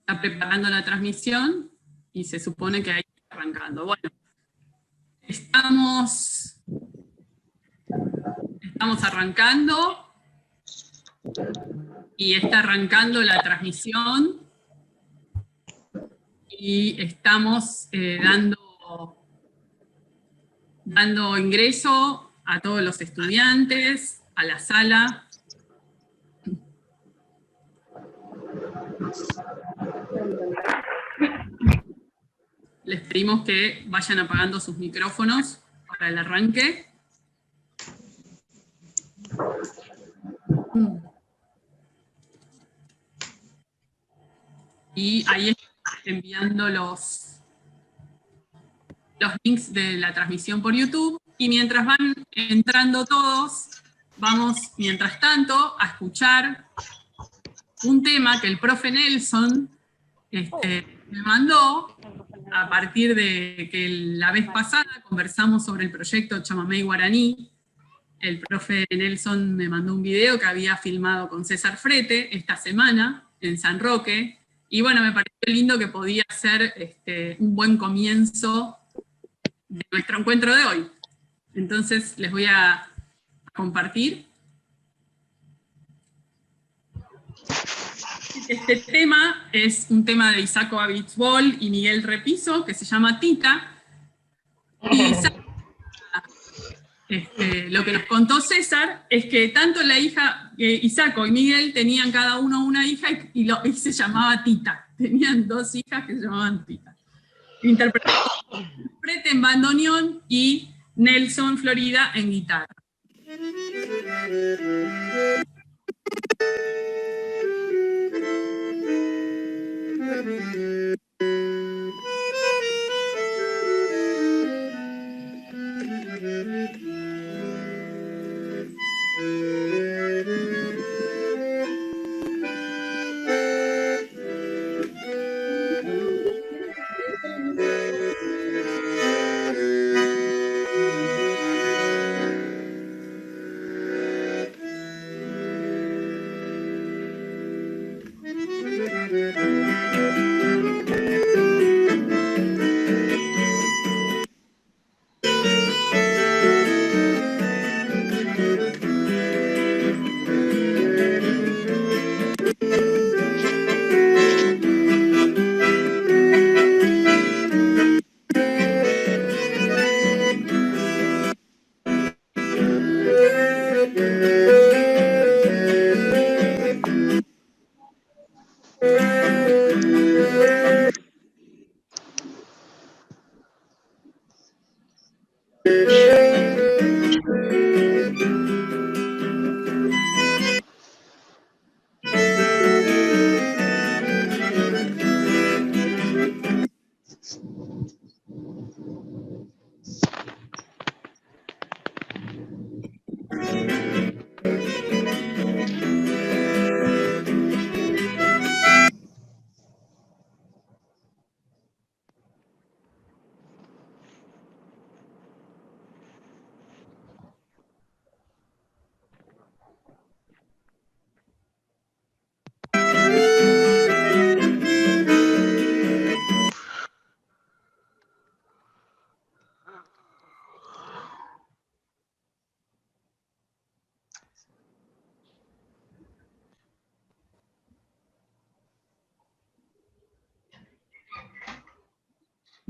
está preparando la transmisión y se supone que ahí está arrancando. Bueno, estamos arrancando y está arrancando la transmisión y estamos dando ingreso a todos los estudiantes, a la sala. Les pedimos que vayan apagando sus micrófonos para el arranque. Y ahí están enviando los links de la transmisión por YouTube. Y mientras van entrando todos, vamos, mientras tanto, a escuchar un tema que el profe Nelson me mandó a partir de que la vez pasada conversamos sobre el proyecto Chamamé Guaraní. El profe Nelson me mandó un video que había filmado con César Frete esta semana en San Roque, y bueno, me pareció lindo que podía ser un buen comienzo de nuestro encuentro de hoy. Entonces les voy a compartir. Este tema es un tema de Isaco Abitsbol y Miguel Repiso, que se llama Tita. Y lo que nos contó César es que tanto la hija, Isaco y Miguel, tenían cada uno una hija y se llamaba Tita. Tenían dos hijas que se llamaban Tita. Interprete en bandoneón y Nelson Florida en guitarra.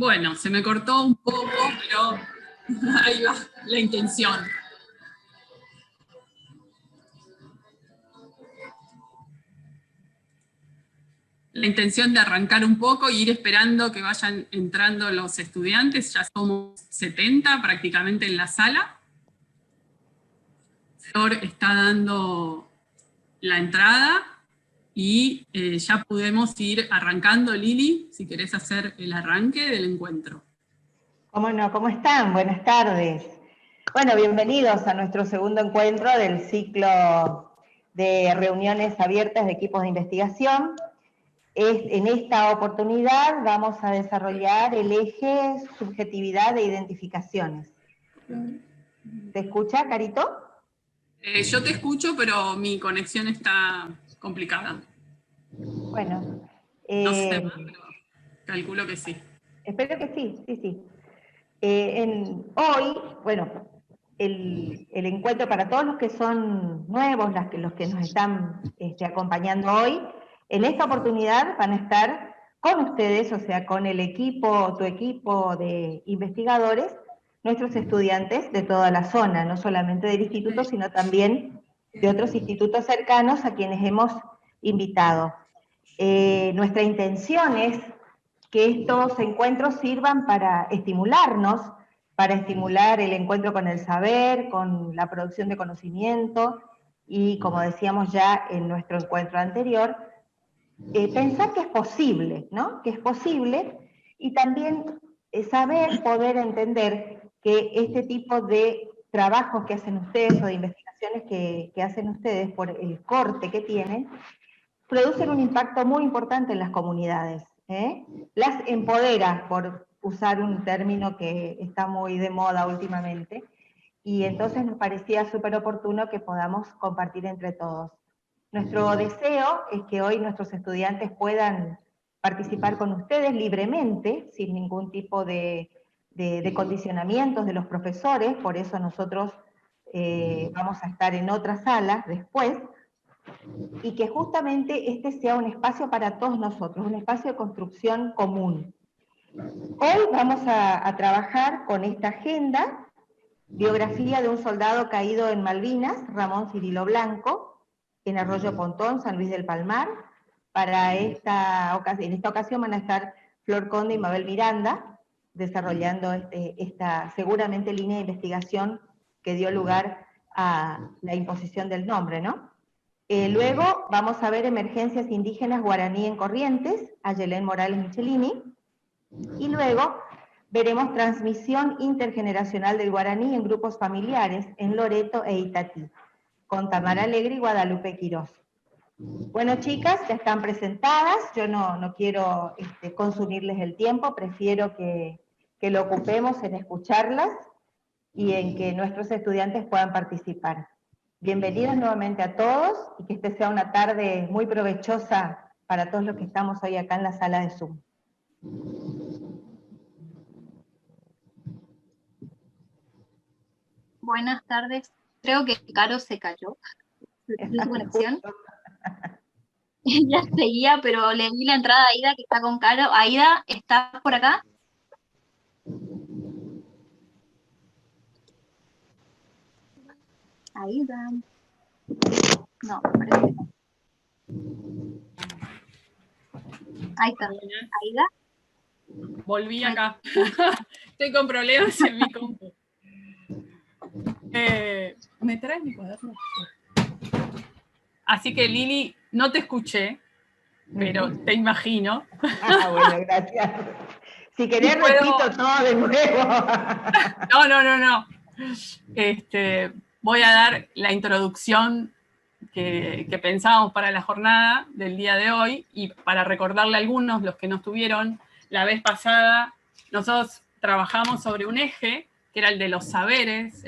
Bueno, se me cortó un poco, pero ahí va la intención. La intención de arrancar un poco e ir esperando que vayan entrando los estudiantes. Ya somos 70 prácticamente en la sala. Flor está dando la entrada y ya podemos ir arrancando. Lili, si querés hacer el arranque del encuentro. ¿Cómo no? ¿Cómo están? Buenas tardes. Bueno, bienvenidos a nuestro segundo encuentro del ciclo de reuniones abiertas de equipos de investigación. En esta oportunidad vamos a desarrollar el eje subjetividad de identificaciones. ¿Te escucha, Carito? Yo te escucho, pero mi conexión está complicada. Bueno, No sé, pero calculo que sí. Espero que sí, sí. Hoy, bueno, el encuentro para todos los que son nuevos, los que nos están acompañando hoy, en esta oportunidad van a estar con ustedes, o sea, con el equipo, tu equipo de investigadores, nuestros estudiantes de toda la zona, no solamente del instituto, sino también de otros institutos cercanos a quienes hemos invitado. Nuestra intención es que estos encuentros sirvan para estimularnos, para estimular el encuentro con el saber, con la producción de conocimiento, y como decíamos ya en nuestro encuentro anterior, pensar que es posible, ¿no? Que es posible, y también saber, poder entender que este tipo de trabajos que hacen ustedes o de investigaciones que hacen ustedes por el corte que tienen, producen un impacto muy importante en las comunidades. Las empodera, por usar un término que está muy de moda últimamente, y entonces nos parecía súper oportuno que podamos compartir entre todos. Nuestro deseo es que hoy nuestros estudiantes puedan participar con ustedes libremente, sin ningún tipo de condicionamientos de los profesores, por eso nosotros vamos a estar en otra sala después, y que justamente este sea un espacio para todos nosotros, un espacio de construcción común. Hoy vamos a trabajar con esta agenda, biografía de un soldado caído en Malvinas, Ramón Cirilo Blanco, en Arroyo Pontón, San Luis del Palmar. En esta ocasión van a estar Flor Conde y Mabel Miranda, desarrollando esta seguramente línea de investigación que dio lugar a la imposición del nombre, ¿no? Luego vamos a ver emergencias indígenas guaraní en Corrientes, a Yelén Morales Michelini, y luego veremos transmisión intergeneracional del guaraní en grupos familiares en Loreto e Itatí, con Tamara Alegre y Guadalupe Quirós. Bueno, chicas, ya están presentadas, yo no quiero consumirles el tiempo, prefiero que lo ocupemos en escucharlas y en que nuestros estudiantes puedan participar. Bienvenidos nuevamente a todos y que esta sea una tarde muy provechosa para todos los que estamos hoy acá en la sala de Zoom. Buenas tardes. Creo que Caro se cayó de su conexión. Ya seguía, pero le di la entrada a Aida, que está con Caro. Aida, ¿estás por acá? Aida. No, parece que no. Ahí está. Aida. Volví acá. Estoy con problemas en mi compu. ¿Me traes mi cuaderno? Así que, Lili, no te escuché, pero te imagino. Bueno, gracias. Si querés, repito todo de nuevo. No. Voy a dar la introducción que pensábamos para la jornada del día de hoy, y para recordarle a algunos, los que no estuvieron la vez pasada, nosotros trabajamos sobre un eje, que era el de los saberes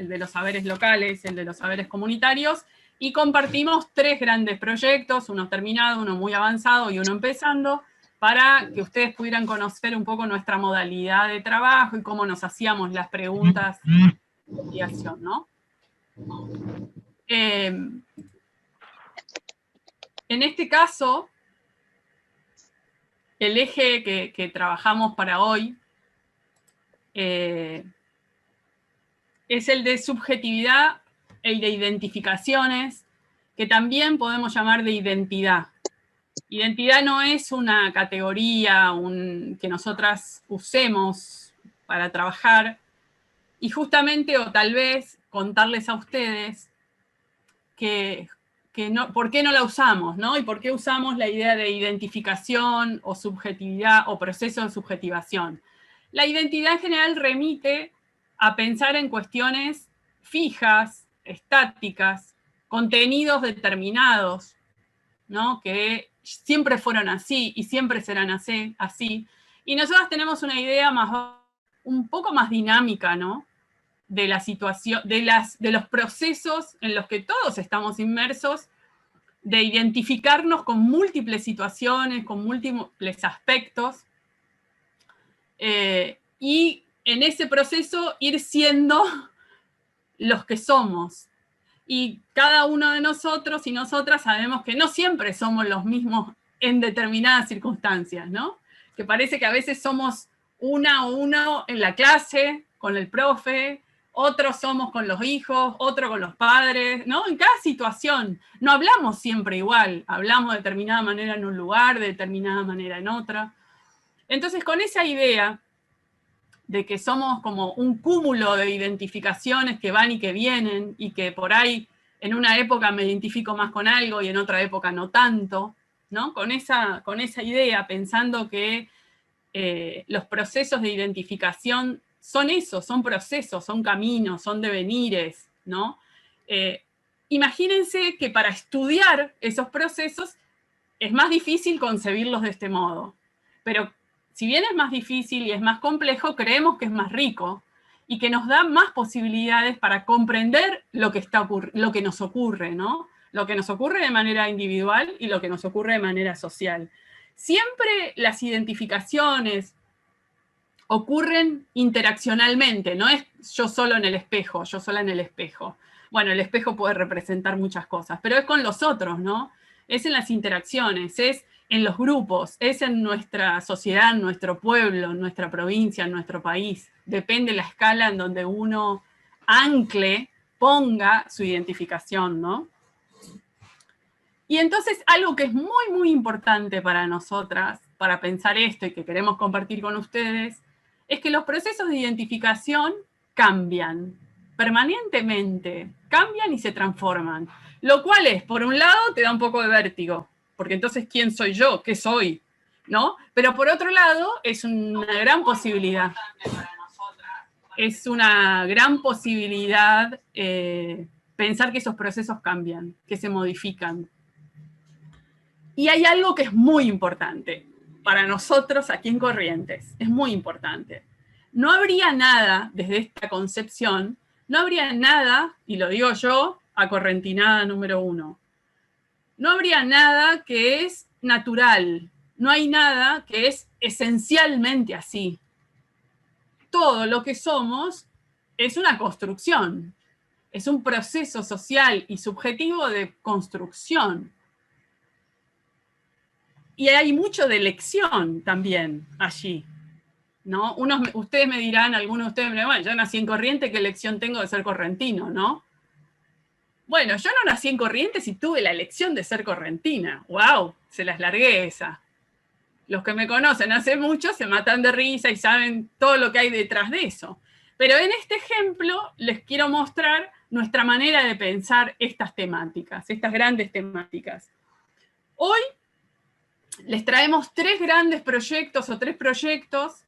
locales, el de los saberes comunitarios, y compartimos 3 grandes proyectos, uno terminado, uno muy avanzado y uno empezando, para que ustedes pudieran conocer un poco nuestra modalidad de trabajo y cómo nos hacíamos las preguntas de investigación, ¿no? En este caso, el eje que trabajamos para hoy es el de subjetividad, el de identificaciones, que también podemos llamar de identidad. Identidad no es una categoría que nosotras usemos para trabajar, y justamente, o tal vez, contarles a ustedes por qué no la usamos, ¿no? Y por qué usamos la idea de identificación o subjetividad o proceso de subjetivación. La identidad en general remite a pensar en cuestiones fijas, estáticas, contenidos determinados, ¿no? Que siempre fueron así y siempre serán así. Y nosotros tenemos una idea un poco más dinámica, ¿no? De la situación, de los procesos en los que todos estamos inmersos, de identificarnos con múltiples situaciones, con múltiples aspectos, y en ese proceso ir siendo los que somos. Y cada uno de nosotros y nosotras sabemos que no siempre somos los mismos en determinadas circunstancias, ¿no? Que parece que a veces somos una o uno en la clase, con el profe, otros somos con los hijos, otro con los padres, ¿no? En cada situación. No hablamos siempre igual, hablamos de determinada manera en un lugar, de determinada manera en otra. Entonces, con esa idea de que somos como un cúmulo de identificaciones que van y que vienen, y que por ahí en una época me identifico más con algo y en otra época no tanto, ¿no? Con esa idea, pensando que los procesos de identificación son eso, son procesos, son caminos, son devenires, ¿no? Imagínense que para estudiar esos procesos es más difícil concebirlos de este modo, pero si bien es más difícil y es más complejo, creemos que es más rico y que nos da más posibilidades para comprender lo que nos ocurre, ¿no? Lo que nos ocurre de manera individual y lo que nos ocurre de manera social. Siempre las identificaciones ocurren interaccionalmente, no es yo solo en el espejo, yo sola en el espejo. Bueno, el espejo puede representar muchas cosas, pero es con los otros, ¿no? Es en las interacciones, es en los grupos, es en nuestra sociedad, en nuestro pueblo, en nuestra provincia, en nuestro país. Depende la escala en donde uno ancle, ponga su identificación, ¿no? Y entonces algo que es muy, muy importante para nosotras, para pensar esto y que queremos compartir con ustedes, es que los procesos de identificación cambian permanentemente, cambian y se transforman. Lo cual es, por un lado, te da un poco de vértigo, porque entonces, ¿quién soy yo? ¿Qué soy? ¿No? Pero por otro lado, es una gran posibilidad. Es una gran posibilidad pensar que esos procesos cambian, que se modifican. Y hay algo que es muy importante para nosotros aquí en Corrientes, es muy importante. No habría nada, desde esta concepción, no habría nada, y lo digo yo, acorrentinada número 1, no habría nada que es natural, no hay nada que es esencialmente así. Todo lo que somos es una construcción, es un proceso social y subjetivo de construcción. Y hay mucho de elección también allí, ¿no? Ustedes me dirán, algunos de ustedes me dirán, bueno, yo nací en Corrientes, ¿qué elección tengo de ser correntino, no? Bueno, yo no nací en Corrientes y tuve la elección de ser correntina. ¡Wow! Se las largué esa. Los que me conocen hace mucho se matan de risa y saben todo lo que hay detrás de eso. Pero en este ejemplo les quiero mostrar nuestra manera de pensar estas temáticas, estas grandes temáticas. Hoy les traemos 3 grandes proyectos o 3 proyectos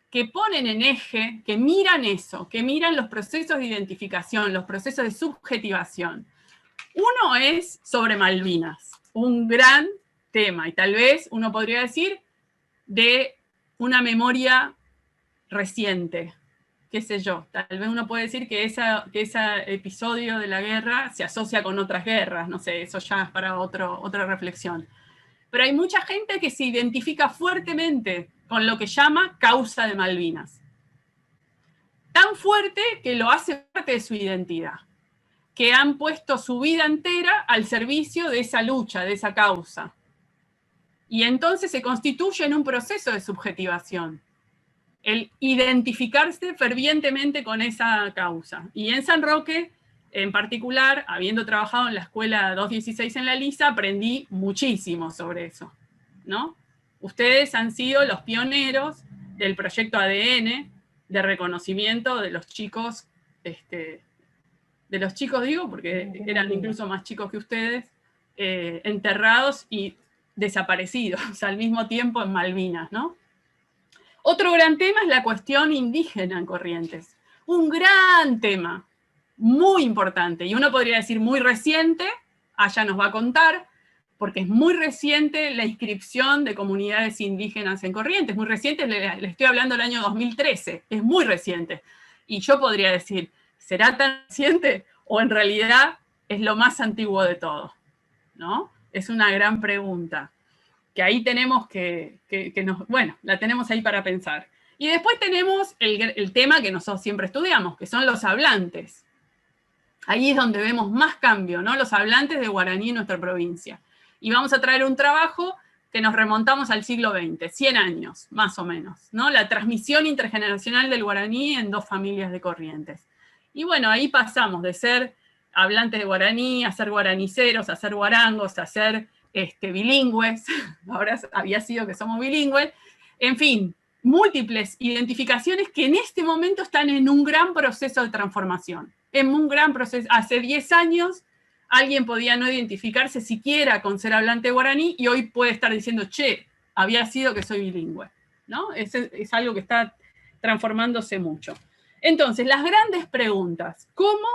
que ponen en eje, que miran eso, que miran los procesos de identificación, los procesos de subjetivación. Uno es sobre Malvinas, un gran tema, y tal vez uno podría decir de una memoria reciente, qué sé yo, tal vez uno puede decir que ese episodio de la guerra se asocia con otras guerras, no sé, eso ya es para otra reflexión. Pero hay mucha gente que se identifica fuertemente con lo que llama causa de Malvinas. Tan fuerte que lo hace parte de su identidad, que han puesto su vida entera al servicio de esa lucha, de esa causa. Y entonces se constituye en un proceso de subjetivación, el identificarse fervientemente con esa causa. Y en San Roque, en particular, habiendo trabajado en la escuela 216 en La Lisa, aprendí muchísimo sobre eso, ¿no? Ustedes han sido los pioneros del proyecto ADN, de reconocimiento de los chicos, digo, porque eran incluso más chicos que ustedes, enterrados y desaparecidos al mismo tiempo en Malvinas, ¿no? Otro gran tema es la cuestión indígena en Corrientes. Un gran tema, muy importante, y uno podría decir muy reciente, allá nos va a contar, porque es muy reciente la inscripción de comunidades indígenas en Corrientes, muy reciente, le estoy hablando del año 2013, es muy reciente. Y yo podría decir, ¿será tan reciente o en realidad es lo más antiguo de todo? ¿no? Es una gran pregunta, que ahí tenemos bueno, la tenemos ahí para pensar. Y después tenemos el tema que nosotros siempre estudiamos, que son los hablantes. Ahí es donde vemos más cambio, ¿no? Los hablantes de guaraní en nuestra provincia. Y vamos a traer un trabajo que nos remontamos al siglo XX, 100 años, más o menos, ¿no? La transmisión intergeneracional del guaraní en 2 familias de Corrientes. Y bueno, ahí pasamos de ser hablantes de guaraní, a ser guaraniceros, a ser guarangos, a ser bilingües. Ahora había sido que somos bilingües. En fin, múltiples identificaciones que en este momento están en un gran proceso de transformación. En un gran proceso. Hace 10 años alguien podía no identificarse siquiera con ser hablante guaraní y hoy puede estar diciendo, che, había sido que soy bilingüe, ¿no? Es algo que está transformándose mucho. Entonces, las grandes preguntas, ¿cómo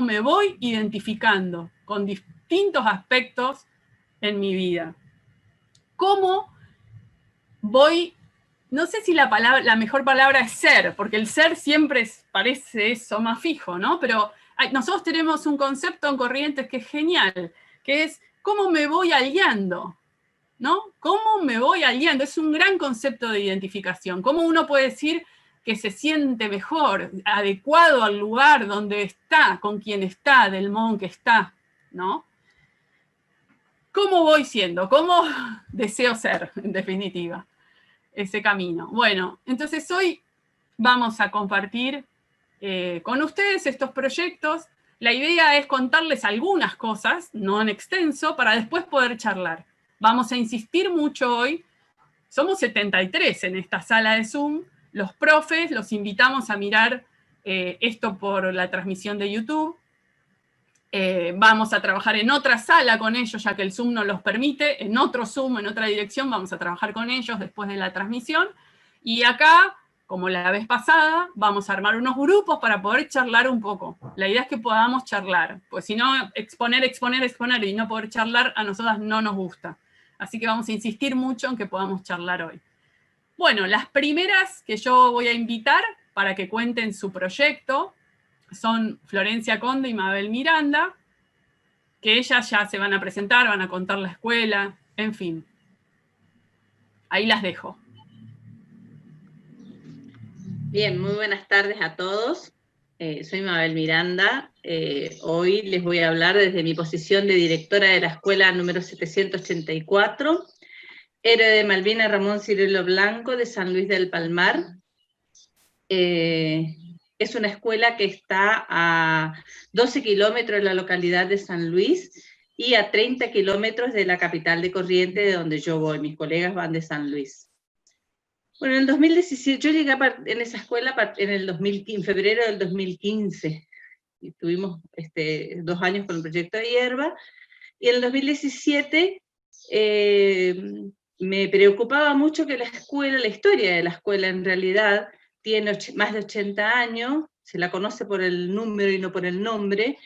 me voy identificando con distintos aspectos en mi vida? ¿Cómo voy, no sé si la mejor palabra es ser, porque el ser siempre parece eso más fijo, ¿no? Pero nosotros tenemos un concepto en Corrientes que es genial, que es cómo me voy aliando, ¿no? ¿Cómo me voy aliando? Es un gran concepto de identificación. ¿Cómo uno puede decir que se siente mejor, adecuado al lugar donde está, con quien está, del modo en que está, ¿no? ¿Cómo voy siendo? ¿Cómo deseo ser, en definitiva, ese camino? Bueno, entonces hoy vamos a compartir con ustedes estos proyectos. La idea es contarles algunas cosas, no en extenso, para después poder charlar. Vamos a insistir mucho hoy. Somos 73 en esta sala de Zoom. Los profes los invitamos a mirar esto por la transmisión de YouTube. Vamos a trabajar en otra sala con ellos, ya que el Zoom nos los permite. En otro Zoom, en otra dirección, vamos a trabajar con ellos después de la transmisión. Y acá, como la vez pasada, vamos a armar unos grupos para poder charlar un poco. La idea es que podamos charlar, pues si no, exponer y no poder charlar, a nosotras no nos gusta. Así que vamos a insistir mucho en que podamos charlar hoy. Bueno, las primeras que yo voy a invitar para que cuenten su proyecto son Florencia Conde y Mabel Miranda, que ellas ya se van a presentar, van a contar la escuela, en fin. Ahí las dejo. Bien, muy buenas tardes a todos. Soy Mabel Miranda. Hoy les voy a hablar desde mi posición de directora de la escuela número 784, Héroe de Malvinas Ramón Cirilo Blanco de San Luis del Palmar. Es una escuela que está a 12 kilómetros de la localidad de San Luis y a 30 kilómetros de la capital de Corrientes, de donde yo voy. Mis colegas van de San Luis. Bueno, en el 2017, yo llegué en esa escuela en febrero del 2015, y tuvimos 2 años con el proyecto de hierba, y en el 2017 me preocupaba mucho que la historia de la escuela en realidad tiene más de 80 años, se la conoce por el número y no por el nombre,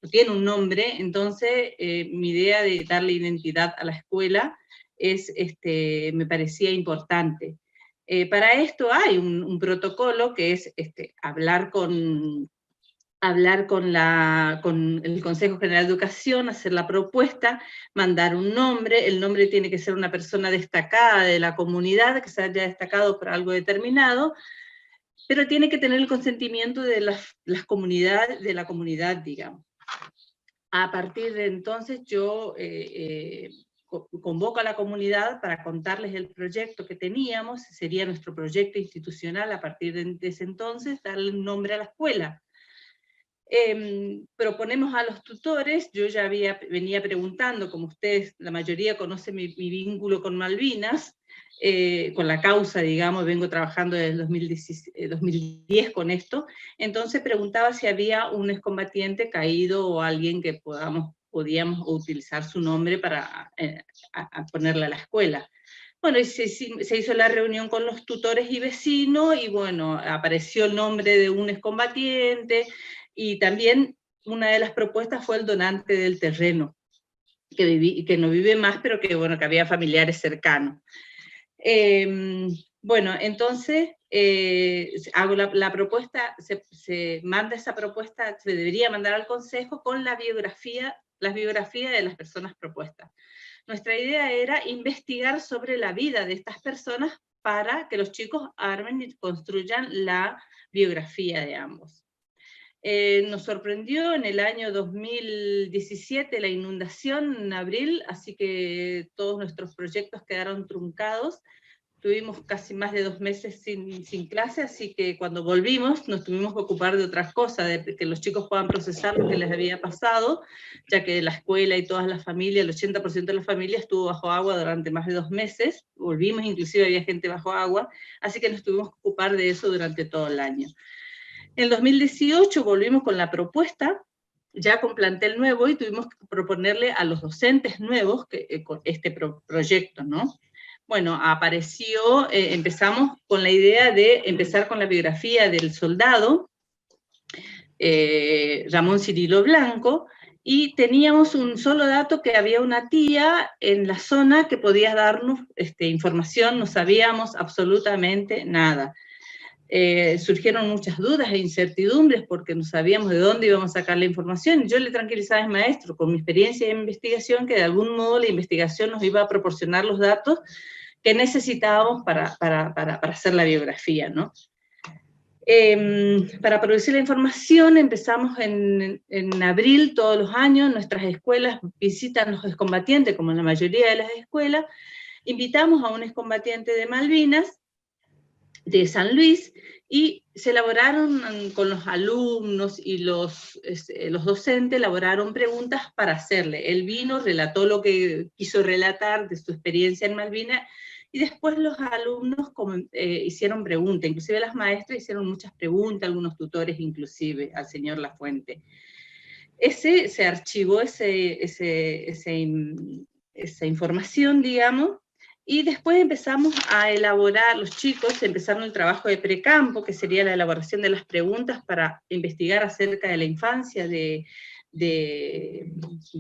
tiene un nombre, entonces mi idea de darle identidad a la escuela me parecía importante. Para esto hay un protocolo que es hablar con el Consejo General de Educación, hacer la propuesta, mandar un nombre. El nombre tiene que ser una persona destacada de la comunidad, que se haya destacado por algo determinado, pero tiene que tener el consentimiento de las comunidades, de la comunidad, digamos. A partir de entonces yo convoco a la comunidad para contarles el proyecto que teníamos, sería nuestro proyecto institucional a partir de ese entonces, darle un nombre a la escuela. Proponemos a los tutores, yo ya venía preguntando, como ustedes, la mayoría conocen mi vínculo con Malvinas, con la causa, digamos, vengo trabajando desde el 2010 con esto, entonces preguntaba si había un excombatiente caído o alguien que podíamos utilizar su nombre para ponerle a la escuela. Bueno, y se hizo la reunión con los tutores y vecinos, y bueno, apareció el nombre de un excombatiente, y también una de las propuestas fue el donante del terreno, que no vive más, pero que, bueno, que había familiares cercanos. Bueno, entonces hago la propuesta, se manda esa propuesta, se debería mandar al consejo con la biografía las biografías de las personas propuestas. Nuestra idea era investigar sobre la vida de estas personas para que los chicos armen y construyan la biografía de ambos. Nos sorprendió en el año 2017 la inundación en abril, así que todos nuestros proyectos quedaron truncados. Tuvimos casi más de 2 meses sin clase, así que cuando volvimos nos tuvimos que ocupar de otras cosas, de que los chicos puedan procesar lo que les había pasado, ya que la escuela y todas las familias, el 80% de la familia estuvo bajo agua durante más de 2 meses, volvimos, inclusive había gente bajo agua, así que nos tuvimos que ocupar de eso durante todo el año. En el 2018 volvimos con la propuesta, ya con plantel nuevo, y tuvimos que proponerle a los docentes nuevos con este proyecto, ¿no? Bueno, apareció, empezamos con la idea de empezar con la biografía del soldado, Ramón Cirilo Blanco, y teníamos un solo dato, que había una tía en la zona que podía darnos información, no sabíamos absolutamente nada. Surgieron muchas dudas e incertidumbres porque no sabíamos de dónde íbamos a sacar la información. Yo le tranquilizaba al maestro con mi experiencia de investigación que de algún modo la investigación nos iba a proporcionar los datos que necesitábamos para hacer la biografía, ¿no? Para producir la información empezamos en abril todos los años, nuestras escuelas visitan los excombatientes, como en la mayoría de las escuelas, invitamos a un excombatiente de Malvinas, de San Luis, y se elaboraron con los alumnos y los docentes, elaboraron preguntas para hacerle. Él vino, relató lo que quiso relatar de su experiencia en Malvinas, y después los alumnos hicieron preguntas, inclusive las maestras hicieron muchas preguntas, algunos tutores inclusive, al señor Lafuente. Se archivó esa información, digamos, y después empezamos a elaborar, los chicos empezaron el trabajo de precampo, que sería la elaboración de las preguntas para investigar acerca de la infancia de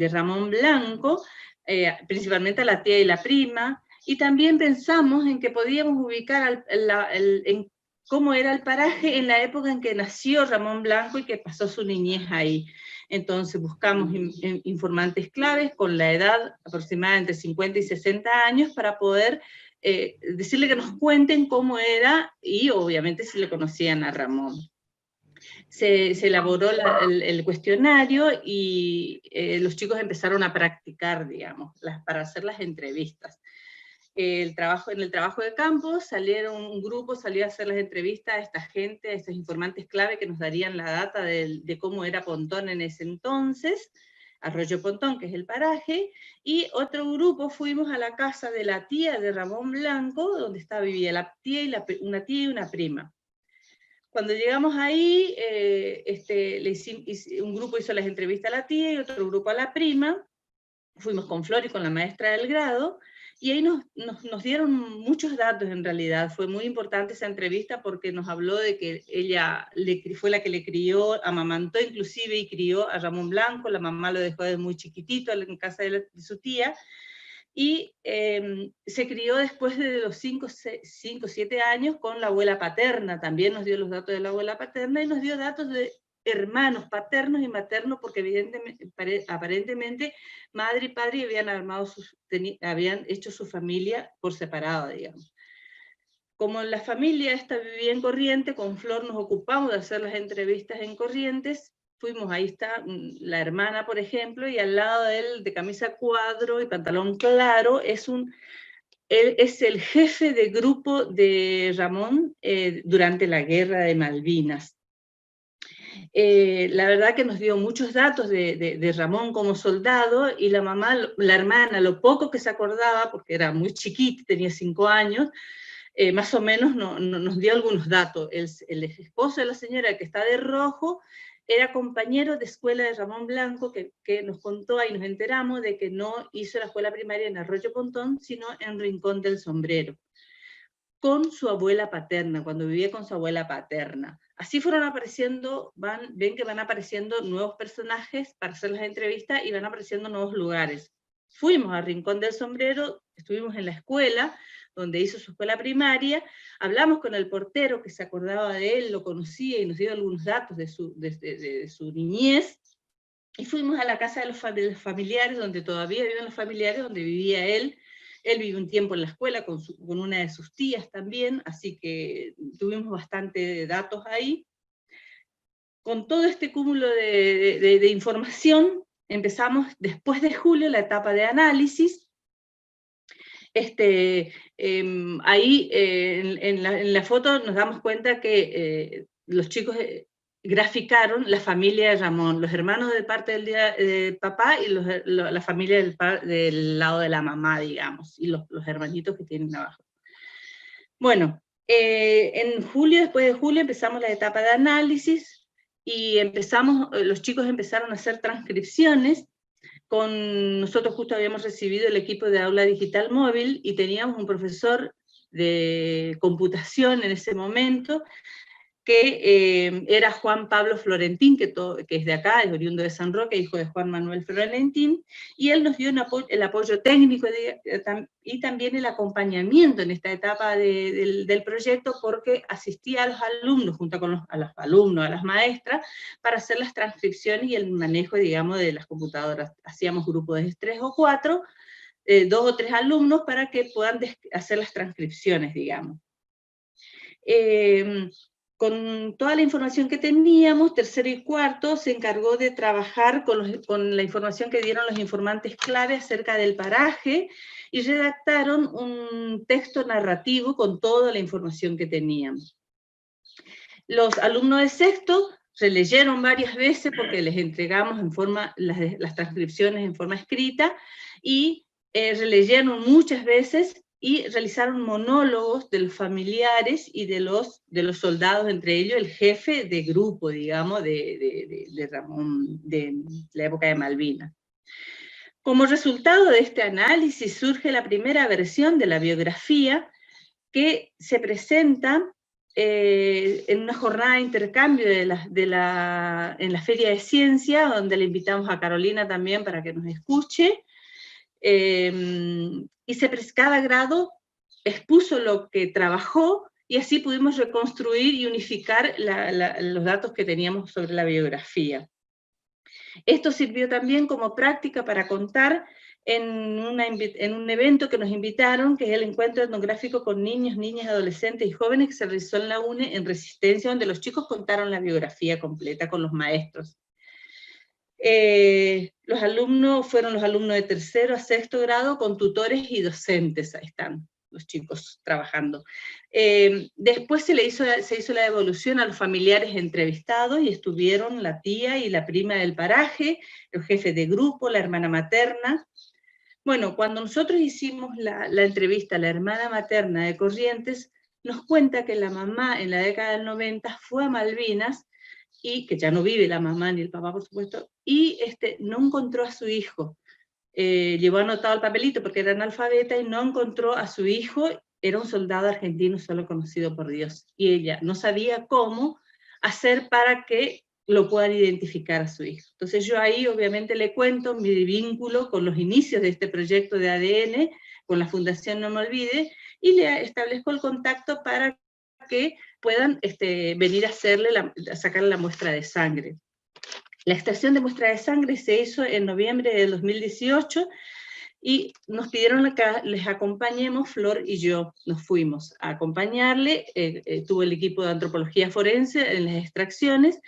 Ramón Blanco, principalmente a la tía y la prima, y también pensamos en que podíamos ubicar en cómo era el paraje en la época en que nació Ramón Blanco y que pasó su niñez ahí. Entonces buscamos informantes claves con la edad aproximada entre 50 y 60 años para poder decirle que nos cuenten cómo era y obviamente si le conocían a Ramón. Se elaboró el cuestionario y los chicos empezaron a practicar, digamos, para hacer las entrevistas. En el trabajo de campo un grupo salió a hacer las entrevistas a esta gente, a estos informantes clave que nos darían la data de cómo era Pontón en ese entonces, Arroyo Pontón, que es el paraje, y otro grupo fuimos a la casa de la tía de Ramón Blanco, donde vivía la tía una tía y una prima. Cuando llegamos ahí, un grupo hizo las entrevistas a la tía y otro grupo a la prima, fuimos con Flor y con la maestra del grado, y ahí nos dieron muchos datos en realidad. Fue muy importante esa entrevista porque nos habló de que ella fue la que le crió, amamantó inclusive y crió a Ramón Blanco, la mamá lo dejó desde muy chiquitito en casa de su tía, y se crió después de los 5 o 7 años con la abuela paterna, también nos dio los datos de la abuela paterna y nos dio datos de hermanos paternos y maternos, porque aparentemente madre y padre habían hecho su familia por separado, digamos. Como la familia esta vivía en Corrientes, con Flor nos ocupamos de hacer las entrevistas en Corrientes, fuimos, ahí está la hermana, por ejemplo, y al lado de él, de camisa cuadro y pantalón claro, él es el jefe de grupo de Ramón durante la guerra de Malvinas. La verdad que nos dio muchos datos de Ramón como soldado, y la hermana, lo poco que se acordaba, porque era muy chiquita, tenía 5 años, más o menos nos dio algunos datos. El esposo de la señora que está de rojo era compañero de escuela de Ramón Blanco, que nos contó, ahí nos enteramos de que no hizo la escuela primaria en Arroyo Pontón, sino en Rincón del Sombrero, con su abuela paterna, cuando vivía con su abuela paterna. Así fueron apareciendo, ven que van apareciendo nuevos personajes para hacer las entrevistas y van apareciendo nuevos lugares. Fuimos a Rincón del Sombrero, estuvimos en la escuela, donde hizo su escuela primaria, hablamos con el portero que se acordaba de él, lo conocía y nos dio algunos datos de su niñez, y fuimos a la casa de los familiares, donde todavía viven los familiares, donde vivía él. Él vivió un tiempo en la escuela con una de sus tías también, así que tuvimos bastante datos ahí. Con todo este cúmulo de información, empezamos después de julio la etapa de análisis. Ahí en la foto nos damos cuenta que los chicos graficaron la familia de Ramón, los hermanos de parte del papá y la familia del lado de la mamá, digamos, y los hermanitos que tienen abajo. Bueno, en julio, después de julio, empezamos la etapa de análisis y los chicos empezaron a hacer transcripciones. Nosotros justo habíamos recibido el equipo de aula digital móvil y teníamos un profesor de computación en ese momento, que era Juan Pablo Florentín, que es de acá, es oriundo de San Roque, hijo de Juan Manuel Florentín, y él nos dio el apoyo técnico y también el acompañamiento en esta etapa del proyecto, porque asistía a los alumnos, junto con a los alumnos, a las maestras, para hacer las transcripciones y el manejo, digamos, de las computadoras. Hacíamos grupos de 3 o 4, 2 o 3 alumnos, para que puedan hacer las transcripciones, digamos. Con toda la información que teníamos, tercero y cuarto se encargó de trabajar con la información que dieron los informantes clave acerca del paraje, y redactaron un texto narrativo con toda la información que teníamos. Los alumnos de sexto releyeron varias veces, porque les entregamos las transcripciones en forma escrita, y releyeron muchas veces, y realizaron monólogos de los familiares y de los soldados, entre ellos el jefe de grupo, digamos, de Ramón, de la época de Malvinas. Como resultado de este análisis surge la primera versión de la biografía, que se presenta en una jornada de intercambio en la Feria de Ciencia, donde le invitamos a Carolina también para que nos escuche. Y cada grado expuso lo que trabajó, y así pudimos reconstruir y unificar los datos que teníamos sobre la biografía. Esto sirvió también como práctica para contar en un evento que nos invitaron, que es el encuentro etnográfico con niños, niñas, adolescentes y jóvenes, que se realizó en la UNE, en Resistencia, donde los chicos contaron la biografía completa con los maestros. Los alumnos fueron los alumnos de tercero a sexto grado, con tutores y docentes. Ahí están los chicos trabajando. Después se hizo la devolución a los familiares entrevistados, y estuvieron la tía y la prima del paraje, el jefe de grupo, la hermana materna. Bueno, cuando nosotros hicimos la entrevista a la hermana materna de Corrientes, nos cuenta que la mamá en la década del 90 fue a Malvinas, y que ya no vive la mamá ni el papá, por supuesto, y no encontró a su hijo. Llevó anotado el papelito porque era analfabeta, y no encontró a su hijo. Era un soldado argentino solo conocido por Dios, y ella no sabía cómo hacer para que lo puedan identificar a su hijo. Entonces yo ahí obviamente le cuento mi vínculo con los inicios de este proyecto de ADN, con la Fundación No Me Olvide, y le establezco el contacto para que puedan venir a sacarle la muestra de sangre. La extracción de muestra de sangre se hizo en noviembre de 2018, y nos pidieron que les acompañemos, Flor y yo nos fuimos a acompañarle. Tuvo el equipo de antropología forense en las extracciones,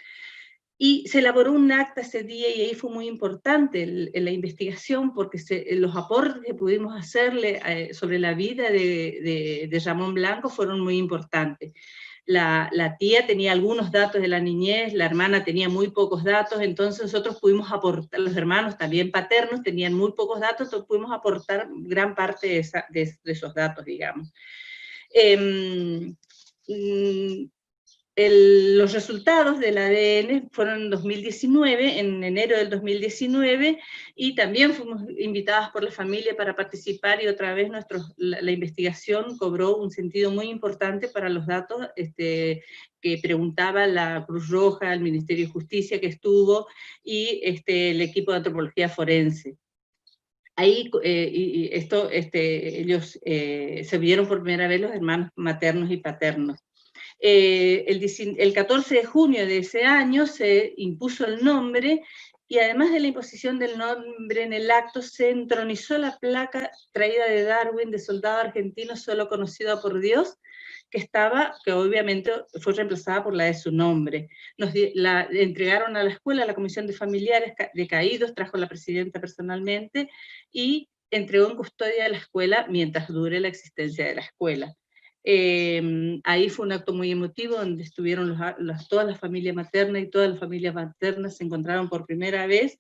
y se elaboró un acta ese día, y ahí fue muy importante la investigación, porque los aportes que pudimos hacerle sobre la vida de Ramón Blanco fueron muy importantes. La tía tenía algunos datos de la niñez, la hermana tenía muy pocos datos, entonces nosotros pudimos aportar, los hermanos también paternos tenían muy pocos datos, entonces pudimos aportar gran parte de esos datos, digamos. Los resultados del ADN fueron en 2019, en enero del 2019, y también fuimos invitadas por la familia para participar, y otra vez la investigación cobró un sentido muy importante para los datos que preguntaba la Cruz Roja, el Ministerio de Justicia que estuvo, y el equipo de antropología forense. Ahí ellos se vieron por primera vez los hermanos maternos y paternos. El 14 de junio de ese año se impuso el nombre, y además de la imposición del nombre en el acto, se entronizó la placa traída de Darwin de soldado argentino solo conocido por Dios, que obviamente fue reemplazada por la de su nombre. La entregaron a la escuela, a la Comisión de Familiares de Caídos, trajo la presidenta personalmente, y entregó en custodia a la escuela mientras dure la existencia de la escuela. Ahí fue un acto muy emotivo, donde estuvieron toda la familia materna y todas las familias maternas se encontraron por primera vez,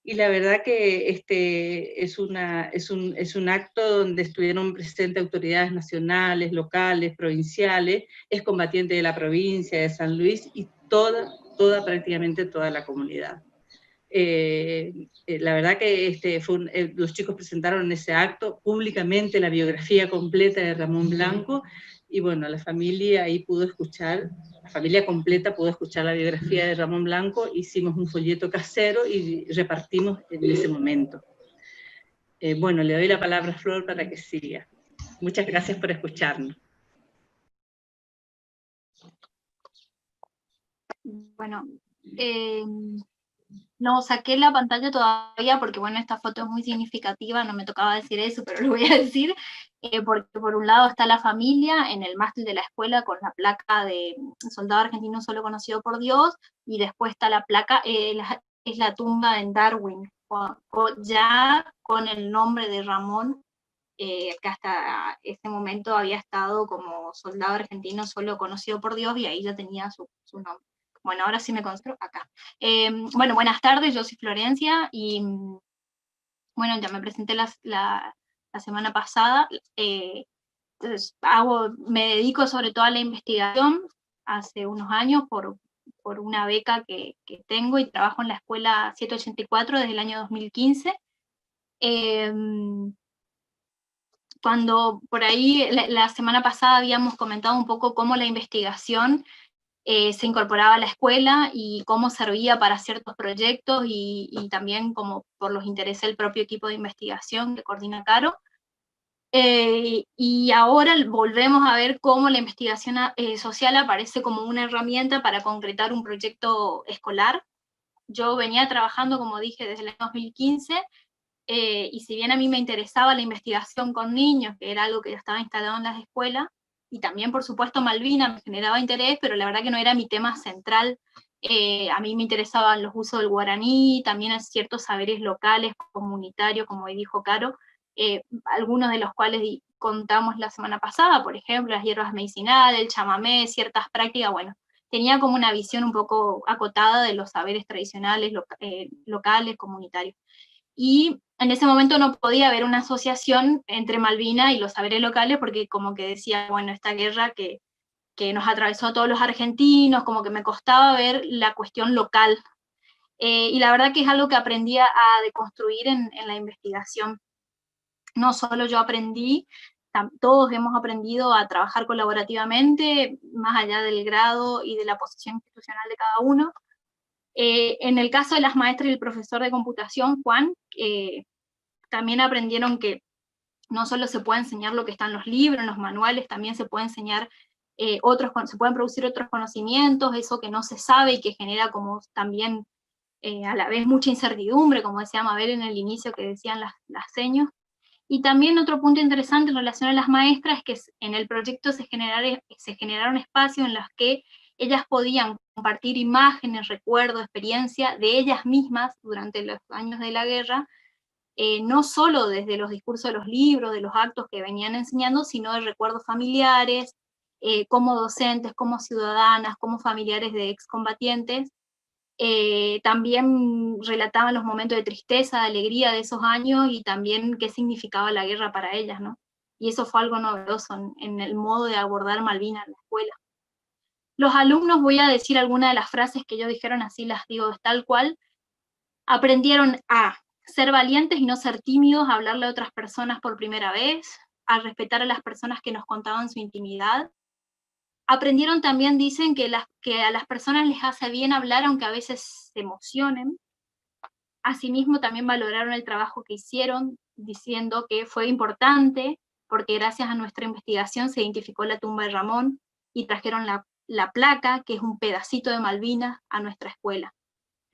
y la verdad que es un acto donde estuvieron presentes autoridades nacionales, locales, provinciales, excombatientes de la provincia de San Luis, y prácticamente toda la comunidad. La verdad que los chicos presentaron en ese acto públicamente la biografía completa de Ramón Blanco, y bueno, la familia ahí pudo escuchar, la familia completa pudo escuchar la biografía de Ramón Blanco. Hicimos un folleto casero y repartimos en ese momento. Bueno, le doy la palabra a Flor para que siga. Muchas gracias por escucharnos. Bueno, no saqué la pantalla todavía porque, bueno, esta foto es muy significativa, no me tocaba decir eso, pero lo voy a decir, porque por un lado está la familia en el mástil de la escuela con la placa de soldado argentino solo conocido por Dios, y después está la placa, es la tumba en Darwin, ya con el nombre de Ramón, que hasta ese momento había estado como soldado argentino solo conocido por Dios, y ahí ya tenía su nombre. Bueno, ahora sí me concentro acá. Bueno, buenas tardes, yo soy Florencia, y bueno, ya me presenté la semana pasada. Entonces, me dedico sobre todo a la investigación hace unos años por una beca que tengo, y trabajo en la escuela 784 desde el año 2015. Cuando por ahí la semana pasada habíamos comentado un poco cómo la investigación se incorporaba a la escuela y cómo servía para ciertos proyectos, y también como por los intereses del propio equipo de investigación que coordina Caro. Y ahora volvemos a ver cómo la investigación social aparece como una herramienta para concretar un proyecto escolar. Yo venía trabajando, como dije, desde el año 2015, y si bien a mí me interesaba la investigación con niños, que era algo que ya estaba instalado en las escuelas, y también, por supuesto, Malvinas me generaba interés, pero la verdad que no era mi tema central. A mí me interesaban los usos del guaraní, también ciertos saberes locales, comunitarios, como dijo Caro, algunos de los cuales contamos la semana pasada, por ejemplo, las hierbas medicinales, el chamamé, ciertas prácticas. Bueno, tenía como una visión un poco acotada de los saberes tradicionales, locales, comunitarios. Y en ese momento no podía haber una asociación entre Malvinas y los saberes locales, porque como que decía, bueno, esta guerra que nos atravesó a todos los argentinos, como que me costaba ver la cuestión local. Y la verdad que es algo que aprendí a deconstruir en la investigación. No solo yo aprendí, todos hemos aprendido a trabajar colaborativamente, más allá del grado y de la posición institucional de cada uno. En el caso de las maestras y el profesor de computación, Juan, también aprendieron que no solo se puede enseñar lo que está en los libros, en los manuales, también se puede enseñar se pueden producir otros conocimientos, eso que no se sabe y que genera como también a la vez mucha incertidumbre, como decía Mabel en el inicio que decían las señas. Y también otro punto interesante en relación a las maestras es que en el proyecto se generaron espacios en los que ellas podían compartir imágenes, recuerdos, experiencia de ellas mismas durante los años de la guerra, no solo desde los discursos de los libros, de los actos que venían enseñando, sino de recuerdos familiares, como docentes, como ciudadanas, como familiares de excombatientes. También relataban los momentos de tristeza, de alegría de esos años, y también qué significaba la guerra para ellas, ¿no? Y eso fue algo novedoso en el modo de abordar Malvinas en la escuela. Los alumnos, voy a decir algunas de las frases que ellos dijeron, así las digo tal cual. Aprendieron a ser valientes y no ser tímidos, a hablarle a otras personas por primera vez, a respetar a las personas que nos contaban su intimidad. Aprendieron también, dicen, que a las personas les hace bien hablar, aunque a veces se emocionen. Asimismo, también valoraron el trabajo que hicieron, diciendo que fue importante, porque gracias a nuestra investigación se identificó la tumba de Ramón, y trajeron la placa, que es un pedacito de Malvinas, a nuestra escuela.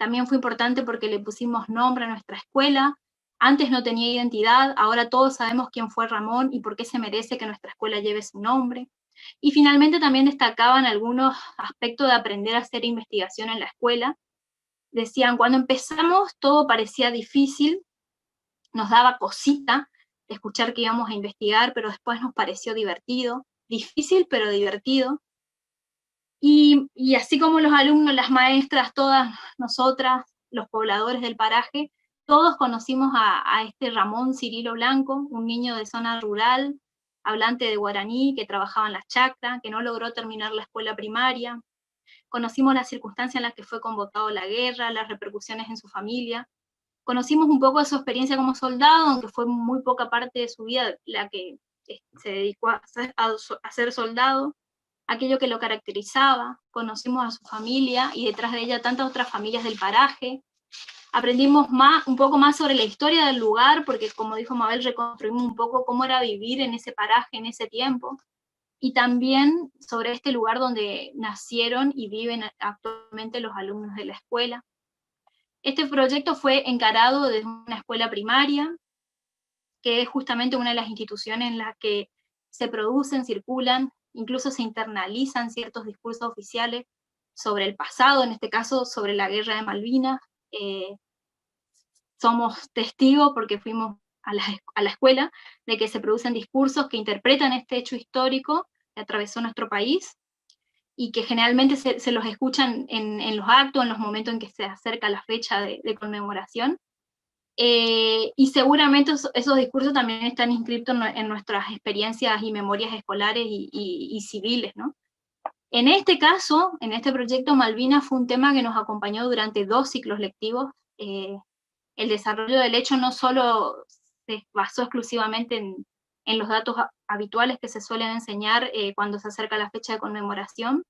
También fue importante porque le pusimos nombre a nuestra escuela. Antes no tenía identidad, ahora todos sabemos quién fue Ramón y por qué se merece que nuestra escuela lleve su nombre. Y finalmente también destacaban algunos aspectos de aprender a hacer investigación en la escuela. Decían, cuando empezamos todo parecía difícil, nos daba cosita escuchar que íbamos a investigar, pero después nos pareció divertido, difícil pero divertido. Y así como los alumnos, las maestras, todas nosotras, los pobladores del paraje, todos conocimos a este Ramón Cirilo Blanco, un niño de zona rural, hablante de guaraní, que trabajaba en la chacra, que no logró terminar la escuela primaria. Conocimos las circunstancias en las que fue convocado a la guerra, las repercusiones en su familia. Conocimos un poco de su experiencia como soldado, aunque fue muy poca parte de su vida la que se dedicó a ser soldado, aquello que lo caracterizaba. Conocimos a su familia y detrás de ella tantas otras familias del paraje. Aprendimos un poco más sobre la historia del lugar, porque como dijo Mabel, reconstruimos un poco cómo era vivir en ese paraje, en ese tiempo, y también sobre este lugar donde nacieron y viven actualmente los alumnos de la escuela. Este proyecto fue encarado desde una escuela primaria, que es justamente una de las instituciones en las que se producen, circulan, incluso se internalizan ciertos discursos oficiales sobre el pasado, en este caso sobre la guerra de Malvinas. Somos testigos, porque fuimos a la escuela, de que se producen discursos que interpretan este hecho histórico que atravesó nuestro país, y que generalmente se los escuchan en los actos, en los momentos en que se acerca la fecha de conmemoración. Y seguramente esos discursos también están inscritos en nuestras experiencias y memorias escolares y civiles, ¿no? En este caso, en este proyecto, Malvinas fue un tema que nos acompañó durante 2 ciclos lectivos. El desarrollo del hecho no solo se basó exclusivamente en los datos habituales que se suelen enseñar cuando se acerca la fecha de conmemoración,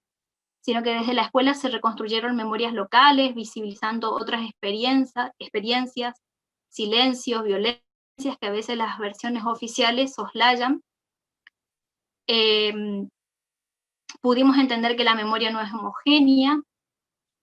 sino que desde la escuela se reconstruyeron memorias locales, visibilizando otras experiencias, silencios, violencias que a veces las versiones oficiales soslayan. Pudimos entender que la memoria no es homogénea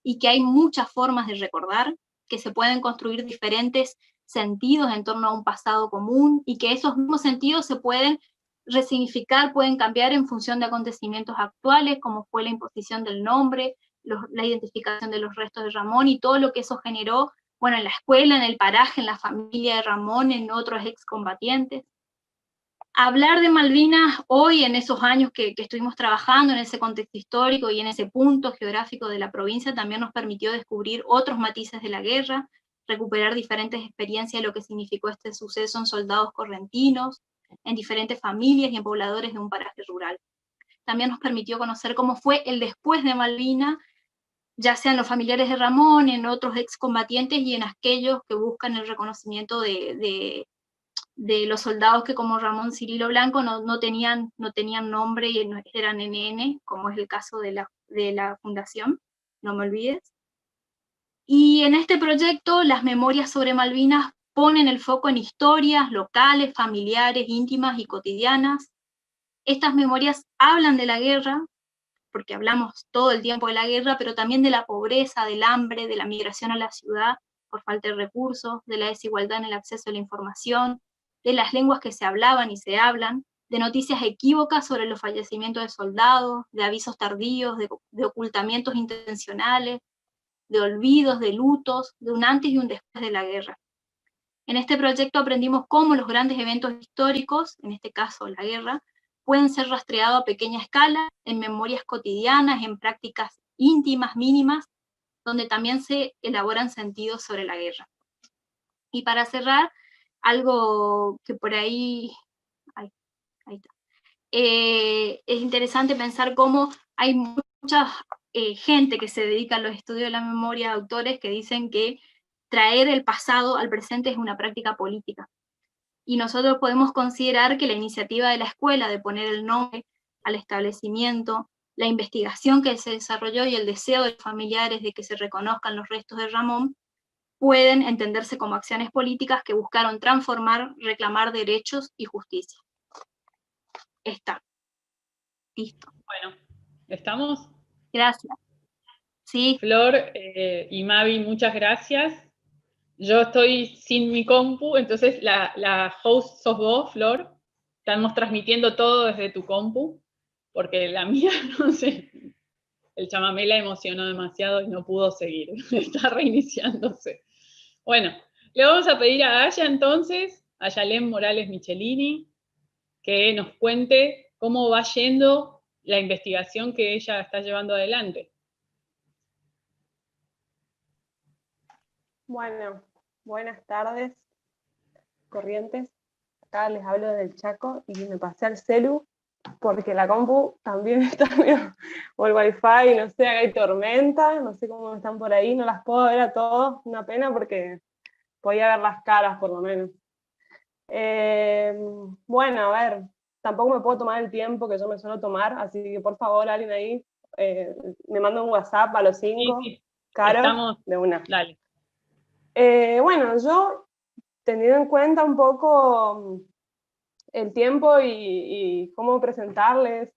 y que hay muchas formas de recordar, que se pueden construir diferentes sentidos en torno a un pasado común, y que esos mismos sentidos se pueden resignificar, pueden cambiar en función de acontecimientos actuales, como fue la imposición del nombre, la identificación de los restos de Ramón y todo lo que eso generó, bueno, en la escuela, en el paraje, en la familia de Ramón, en otros excombatientes. Hablar de Malvinas hoy, en esos años que estuvimos trabajando, en ese contexto histórico y en ese punto geográfico de la provincia, también nos permitió descubrir otros matices de la guerra, recuperar diferentes experiencias de lo que significó este suceso en soldados correntinos, en diferentes familias y en pobladores de un paraje rural. También nos permitió conocer cómo fue el después de Malvinas, ya sean los familiares de Ramón, en otros excombatientes y en aquellos que buscan el reconocimiento de los soldados que, como Ramón Cirilo Blanco, no tenían nombre y eran NN, como es el caso de la fundación, No Me Olvides. Y en este proyecto, las memorias sobre Malvinas ponen el foco en historias locales, familiares, íntimas y cotidianas. Estas memorias hablan de la guerra, porque hablamos todo el tiempo de la guerra, pero también de la pobreza, del hambre, de la migración a la ciudad por falta de recursos, de la desigualdad en el acceso a la información, de las lenguas que se hablaban y se hablan, de noticias equívocas sobre los fallecimientos de soldados, de avisos tardíos, de ocultamientos intencionales, de olvidos, de lutos, de un antes y un después de la guerra. En este proyecto aprendimos cómo los grandes eventos históricos, en este caso la guerra, pueden ser rastreados a pequeña escala, en memorias cotidianas, en prácticas íntimas, mínimas, donde también se elaboran sentidos sobre la guerra. Y para cerrar, algo que por ahí está. Es interesante pensar cómo hay mucha gente que se dedica a los estudios de la memoria, autores que dicen que traer el pasado al presente es una práctica política. Y nosotros podemos considerar que la iniciativa de la escuela de poner el nombre al establecimiento, la investigación que se desarrolló y el deseo de los familiares de que se reconozcan los restos de Ramón, pueden entenderse como acciones políticas que buscaron transformar, reclamar derechos y justicia. Está. Listo. Bueno, ¿estamos? Gracias. Sí. Flor y Mavi, muchas gracias. Yo estoy sin mi compu, entonces la host sos vos, Flor. Estamos transmitiendo todo desde tu compu, porque la mía, no sé, el chamamé la emocionó demasiado y no pudo seguir. Está reiniciándose. Bueno, le vamos a pedir a Aya entonces, a Yalén Morales Michelini, que nos cuente cómo va yendo la investigación que ella está llevando adelante. Bueno, buenas tardes, Corrientes. Acá les hablo del Chaco y me pasé al celu porque la compu también está o el wifi, no sé, acá hay tormenta, no sé cómo están por ahí, no las puedo ver a todos, una pena porque podía ver las caras por lo menos. Bueno, a ver, tampoco me puedo tomar el tiempo que yo me suelo tomar, así que por favor alguien ahí me manda un WhatsApp a los 5, Sí. Caro, Estamos, de una. dale. Bueno, yo, teniendo en cuenta un poco el tiempo y cómo presentarles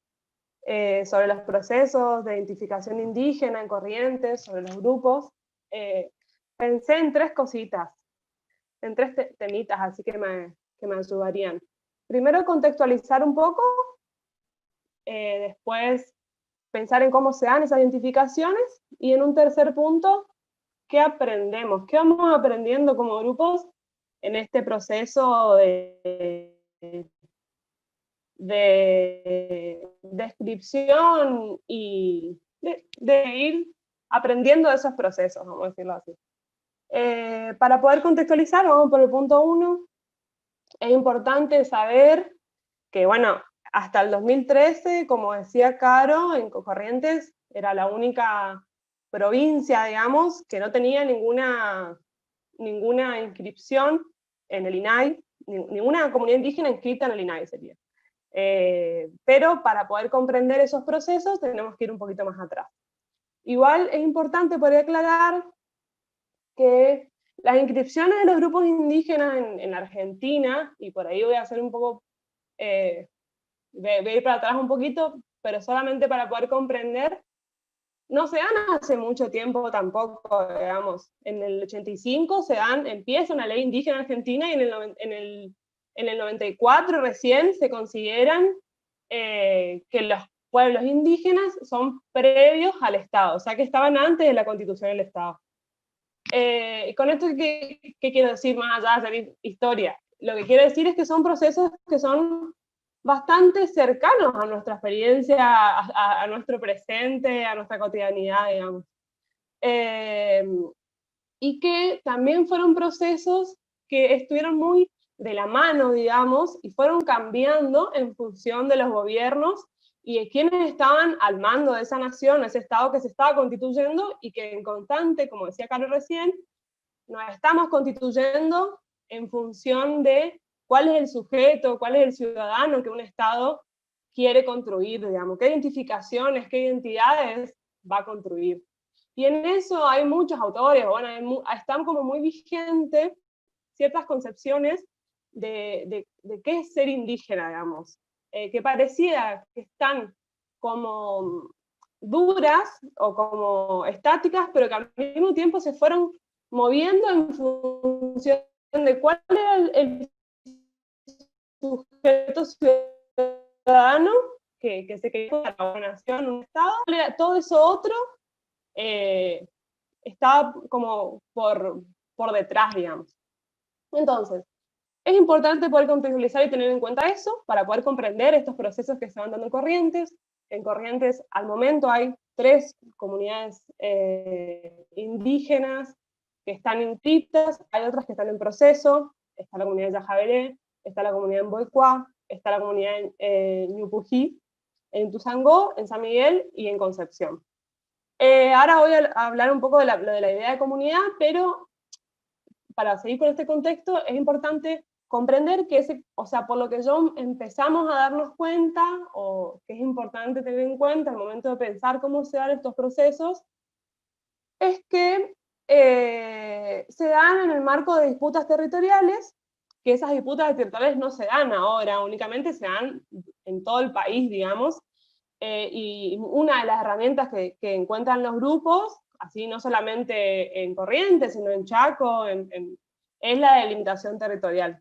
sobre los procesos de identificación indígena en Corrientes, sobre los grupos, pensé en 3 cositas, en 3 temitas, así que me ayudarían. Primero, contextualizar un poco, después pensar en cómo se dan esas identificaciones, y en un tercer punto, ¿qué aprendemos? ¿Qué vamos aprendiendo como grupos en este proceso de descripción y de ir aprendiendo de esos procesos, vamos a decirlo así? Para poder contextualizar, vamos por el punto 1, es importante saber que, bueno, hasta el 2013, como decía Caro, en Corrientes era la única provincia, digamos, que no tenía ninguna inscripción en el INAI, ninguna comunidad indígena inscrita en el INAI sería. Pero para poder comprender esos procesos tenemos que ir un poquito más atrás. Igual es importante poder aclarar que las inscripciones de los grupos indígenas en Argentina, y por ahí voy a hacer un poco, voy a ir para atrás un poquito, pero solamente para poder comprender, no se dan hace mucho tiempo tampoco, digamos. En el 85 empieza una ley indígena argentina, y en el 94 recién se consideran que los pueblos indígenas son previos al Estado, o sea que estaban antes de la Constitución del Estado. Con esto, ¿qué quiero decir más allá de hacer historia? Lo que quiero decir es que son procesos que son bastante cercanos a nuestra experiencia, a nuestro presente, a nuestra cotidianidad, digamos. Y que también fueron procesos que estuvieron muy de la mano, digamos, y fueron cambiando en función de los gobiernos y de quienes estaban al mando de esa nación, ese Estado que se estaba constituyendo, y que en constante, como decía Carlos recién, nos estamos constituyendo en función de cuál es el sujeto, cuál es el ciudadano que un Estado quiere construir, digamos, qué identificaciones, qué identidades va a construir. Y en eso hay muchos autores, bueno, están como muy vigentes ciertas concepciones de qué es ser indígena, digamos, que parecía que están como duras o como estáticas, pero que al mismo tiempo se fueron moviendo en función de cuál era el sujeto ciudadano que se quería para una nación, un Estado, todo eso otro estaba como por detrás, digamos. Entonces, es importante poder contextualizar y tener en cuenta eso para poder comprender estos procesos que se van dando en Corrientes. En Corrientes, al momento, hay 3 comunidades indígenas que están inscritas, hay otras que están en proceso, está la comunidad de Yajaveré, está la comunidad en Boicuá, está la comunidad en Ñupují, en Tuzangó, en San Miguel y en Concepción. Ahora voy a hablar un poco de la idea de comunidad, pero para seguir con este contexto es importante comprender que o sea, por lo que yo empezamos a darnos cuenta, o que es importante tener en cuenta al momento de pensar cómo se dan estos procesos, es que se dan en el marco de disputas territoriales, que esas disputas territoriales no se dan ahora, únicamente se dan en todo el país, digamos, y una de las herramientas que encuentran los grupos, así no solamente en Corrientes, sino en Chaco, es la delimitación territorial.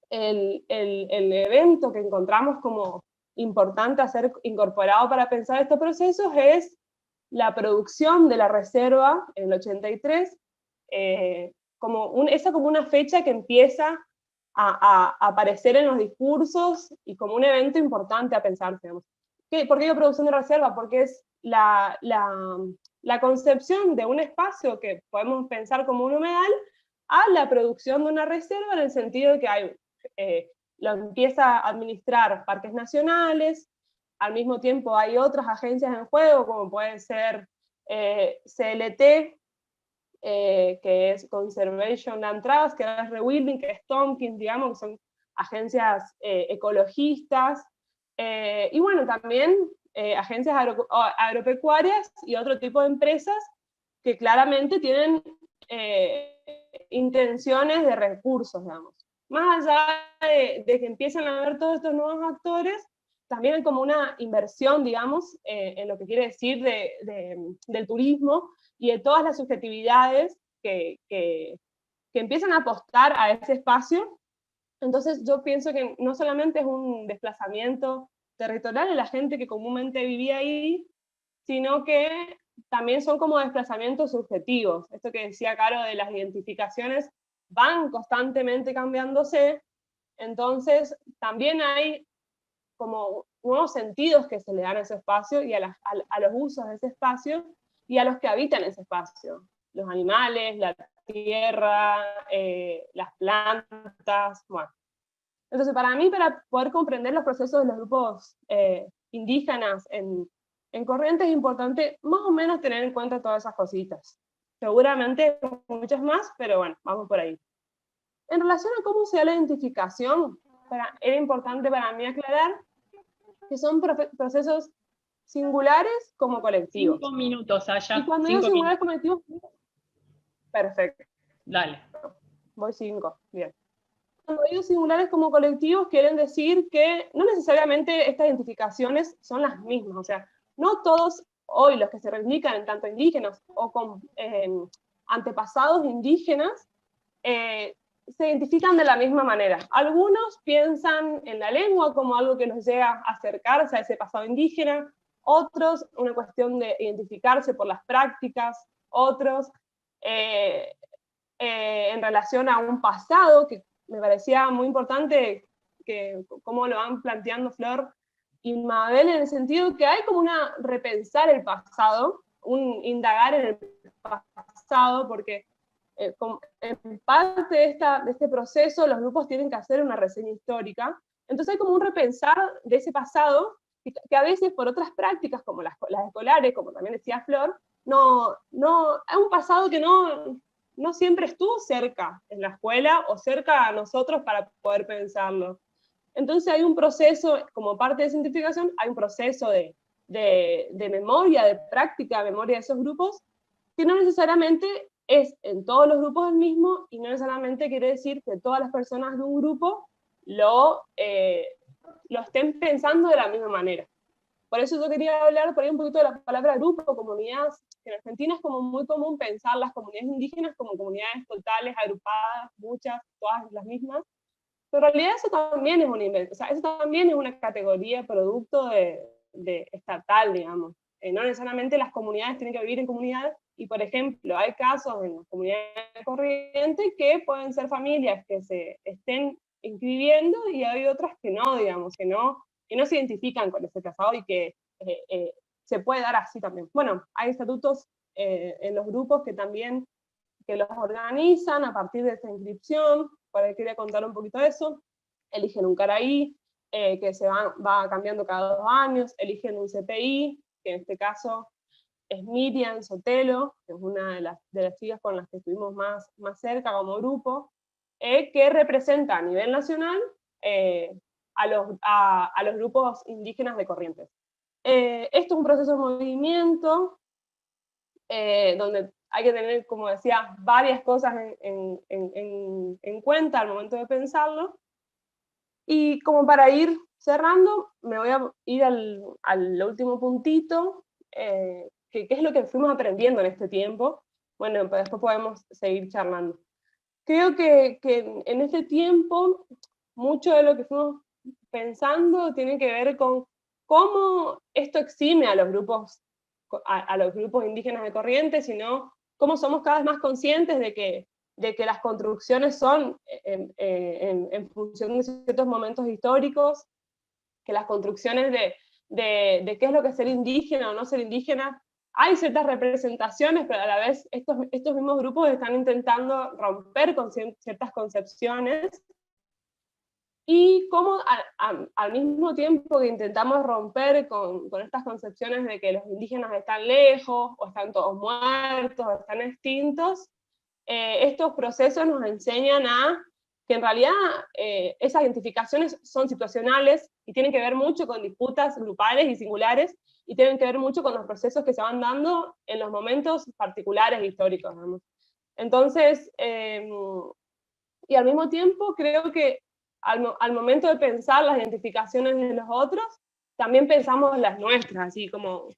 El evento que encontramos como importante a ser incorporado para pensar estos procesos es la producción de la reserva en el 83, esa como una fecha que empieza a aparecer en los discursos y como un evento importante a pensar. ¿Por qué digo producción de reserva? Porque es la concepción de un espacio que podemos pensar como un humedal a la producción de una reserva, en el sentido de que lo empieza a administrar parques nacionales, al mismo tiempo hay otras agencias en juego, como puede ser CLT, que es Conservation Land Trust, que es Rewilding, que es Tompkins, digamos, que son agencias ecologistas, y bueno, también agencias agropecuarias y otro tipo de empresas que claramente tienen intenciones de recursos, digamos. Más allá de que empiezan a haber todos estos nuevos actores, también hay como una inversión, digamos, en lo que quiere decir del turismo y de todas las subjetividades que empiezan a apostar a ese espacio. Entonces yo pienso que no solamente es un desplazamiento territorial de la gente que comúnmente vivía ahí, sino que también son como desplazamientos subjetivos. Esto que decía Caro de las identificaciones van constantemente cambiándose, entonces también hay como nuevos sentidos que se le dan a ese espacio y a los usos de ese espacio y a los que habitan ese espacio. Los animales, la tierra, las plantas, bueno. Entonces para mí, para poder comprender los procesos de los grupos indígenas en Corrientes, es importante más o menos tener en cuenta todas esas cositas. Seguramente muchas más, pero bueno, vamos por ahí. En relación a cómo se da la identificación, era importante para mí aclarar que son procesos singulares como colectivos. 5 minutos, Aya. Y cuando digo singulares colectivos, perfecto. Dale. Voy 5, bien. Cuando digo singulares como colectivos, quieren decir que no necesariamente estas identificaciones son las mismas, o sea, no todos hoy los que se reivindican en tanto indígenas o con antepasados indígenas, se identifican de la misma manera. Algunos piensan en la lengua como algo que los llega a acercarse a ese pasado indígena, otros una cuestión de identificarse por las prácticas, otros en relación a un pasado, que me parecía muy importante que cómo lo van planteando Flor y Mabel, en el sentido que hay como una repensar el pasado, un indagar en el pasado, porque en parte de este proceso los grupos tienen que hacer una reseña histórica, entonces hay como un repensar de ese pasado, que a veces por otras prácticas, como las escolares, como también decía Flor, hay un pasado que no siempre estuvo cerca en la escuela o cerca a nosotros para poder pensarlo. Entonces hay un proceso, como parte de esa identificación, hay un proceso de memoria, de práctica, de memoria de esos grupos, que no necesariamente es en todos los grupos el mismo, y no necesariamente quiere decir que todas las personas de un grupo lo estén pensando de la misma manera. Por eso yo quería hablar por ahí un poquito de la palabra grupo, comunidad, que en Argentina es como muy común pensar las comunidades indígenas como comunidades totales, agrupadas, muchas, todas las mismas, pero en realidad eso también es eso también es una categoría producto de estatal, digamos. No necesariamente las comunidades tienen que vivir en comunidades, y por ejemplo, hay casos en las comunidades corrientes que pueden ser familias que se estén inscribiendo, y hay otras que no, digamos, que no se identifican con ese pasado, y que se puede dar así también. Bueno, hay estatutos en los grupos que también los organizan a partir de esta inscripción. Por ahí quería contar un poquito de eso. Eligen un caraí, que se va cambiando cada 2 años, eligen un CPI, que en este caso es Miriam Sotelo, que es una de las chicas con las que estuvimos más cerca como grupo, que representa a nivel nacional a los grupos indígenas de Corrientes. Esto es un proceso de movimiento, donde hay que tener, como decía, varias cosas en cuenta al momento de pensarlo, y como para ir cerrando, me voy a ir al último puntito, que es lo que fuimos aprendiendo en este tiempo. Bueno, pues después podemos seguir charlando. Creo que en este tiempo, mucho de lo que fuimos pensando tiene que ver con cómo esto exime a los grupos indígenas de Corrientes, sino cómo somos cada vez más conscientes de que las construcciones son en función de ciertos momentos históricos, que las construcciones de qué es lo que es ser indígena o no ser indígena, hay ciertas representaciones, pero a la vez estos mismos grupos están intentando romper con ciertas concepciones, y cómo al mismo tiempo que intentamos romper con estas concepciones de que los indígenas están lejos, o están todos muertos, o están extintos, estos procesos nos enseñan que en realidad esas identificaciones son situacionales y tienen que ver mucho con disputas grupales y singulares, y tienen que ver mucho con los procesos que se van dando en los momentos particulares históricos, ¿no? Entonces, y al mismo tiempo creo que al momento de pensar las identificaciones de los otros, también pensamos las nuestras, así como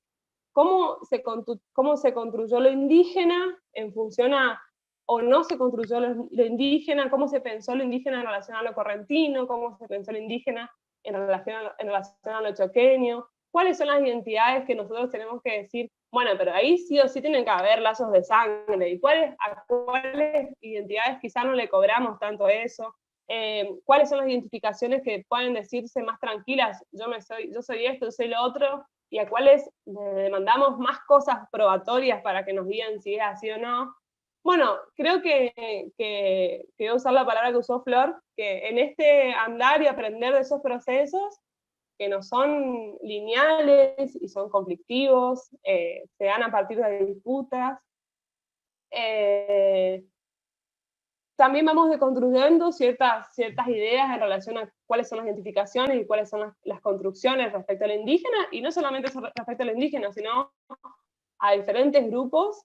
cómo se construyó lo indígena en función a, o no se construyó lo indígena, cómo se pensó lo indígena en relación a lo correntino, cómo se pensó lo indígena en relación a lo choqueño, cuáles son las identidades que nosotros tenemos que decir, bueno, pero ahí sí o sí tienen que haber lazos de sangre, y a cuáles identidades quizá no le cobramos tanto eso, cuáles son las identificaciones que pueden decirse más tranquilas, yo soy esto, yo soy lo otro, y a cuáles le demandamos más cosas probatorias para que nos digan si es así o no. Bueno, creo que voy a usar la palabra que usó Flor, que en este andar y aprender de esos procesos, que no son lineales y son conflictivos, se dan a partir de disputas, también vamos deconstruyendo ciertas ideas en relación a cuáles son las identificaciones y cuáles son las construcciones respecto a lo indígena, y no solamente respecto a lo indígena, sino a diferentes grupos,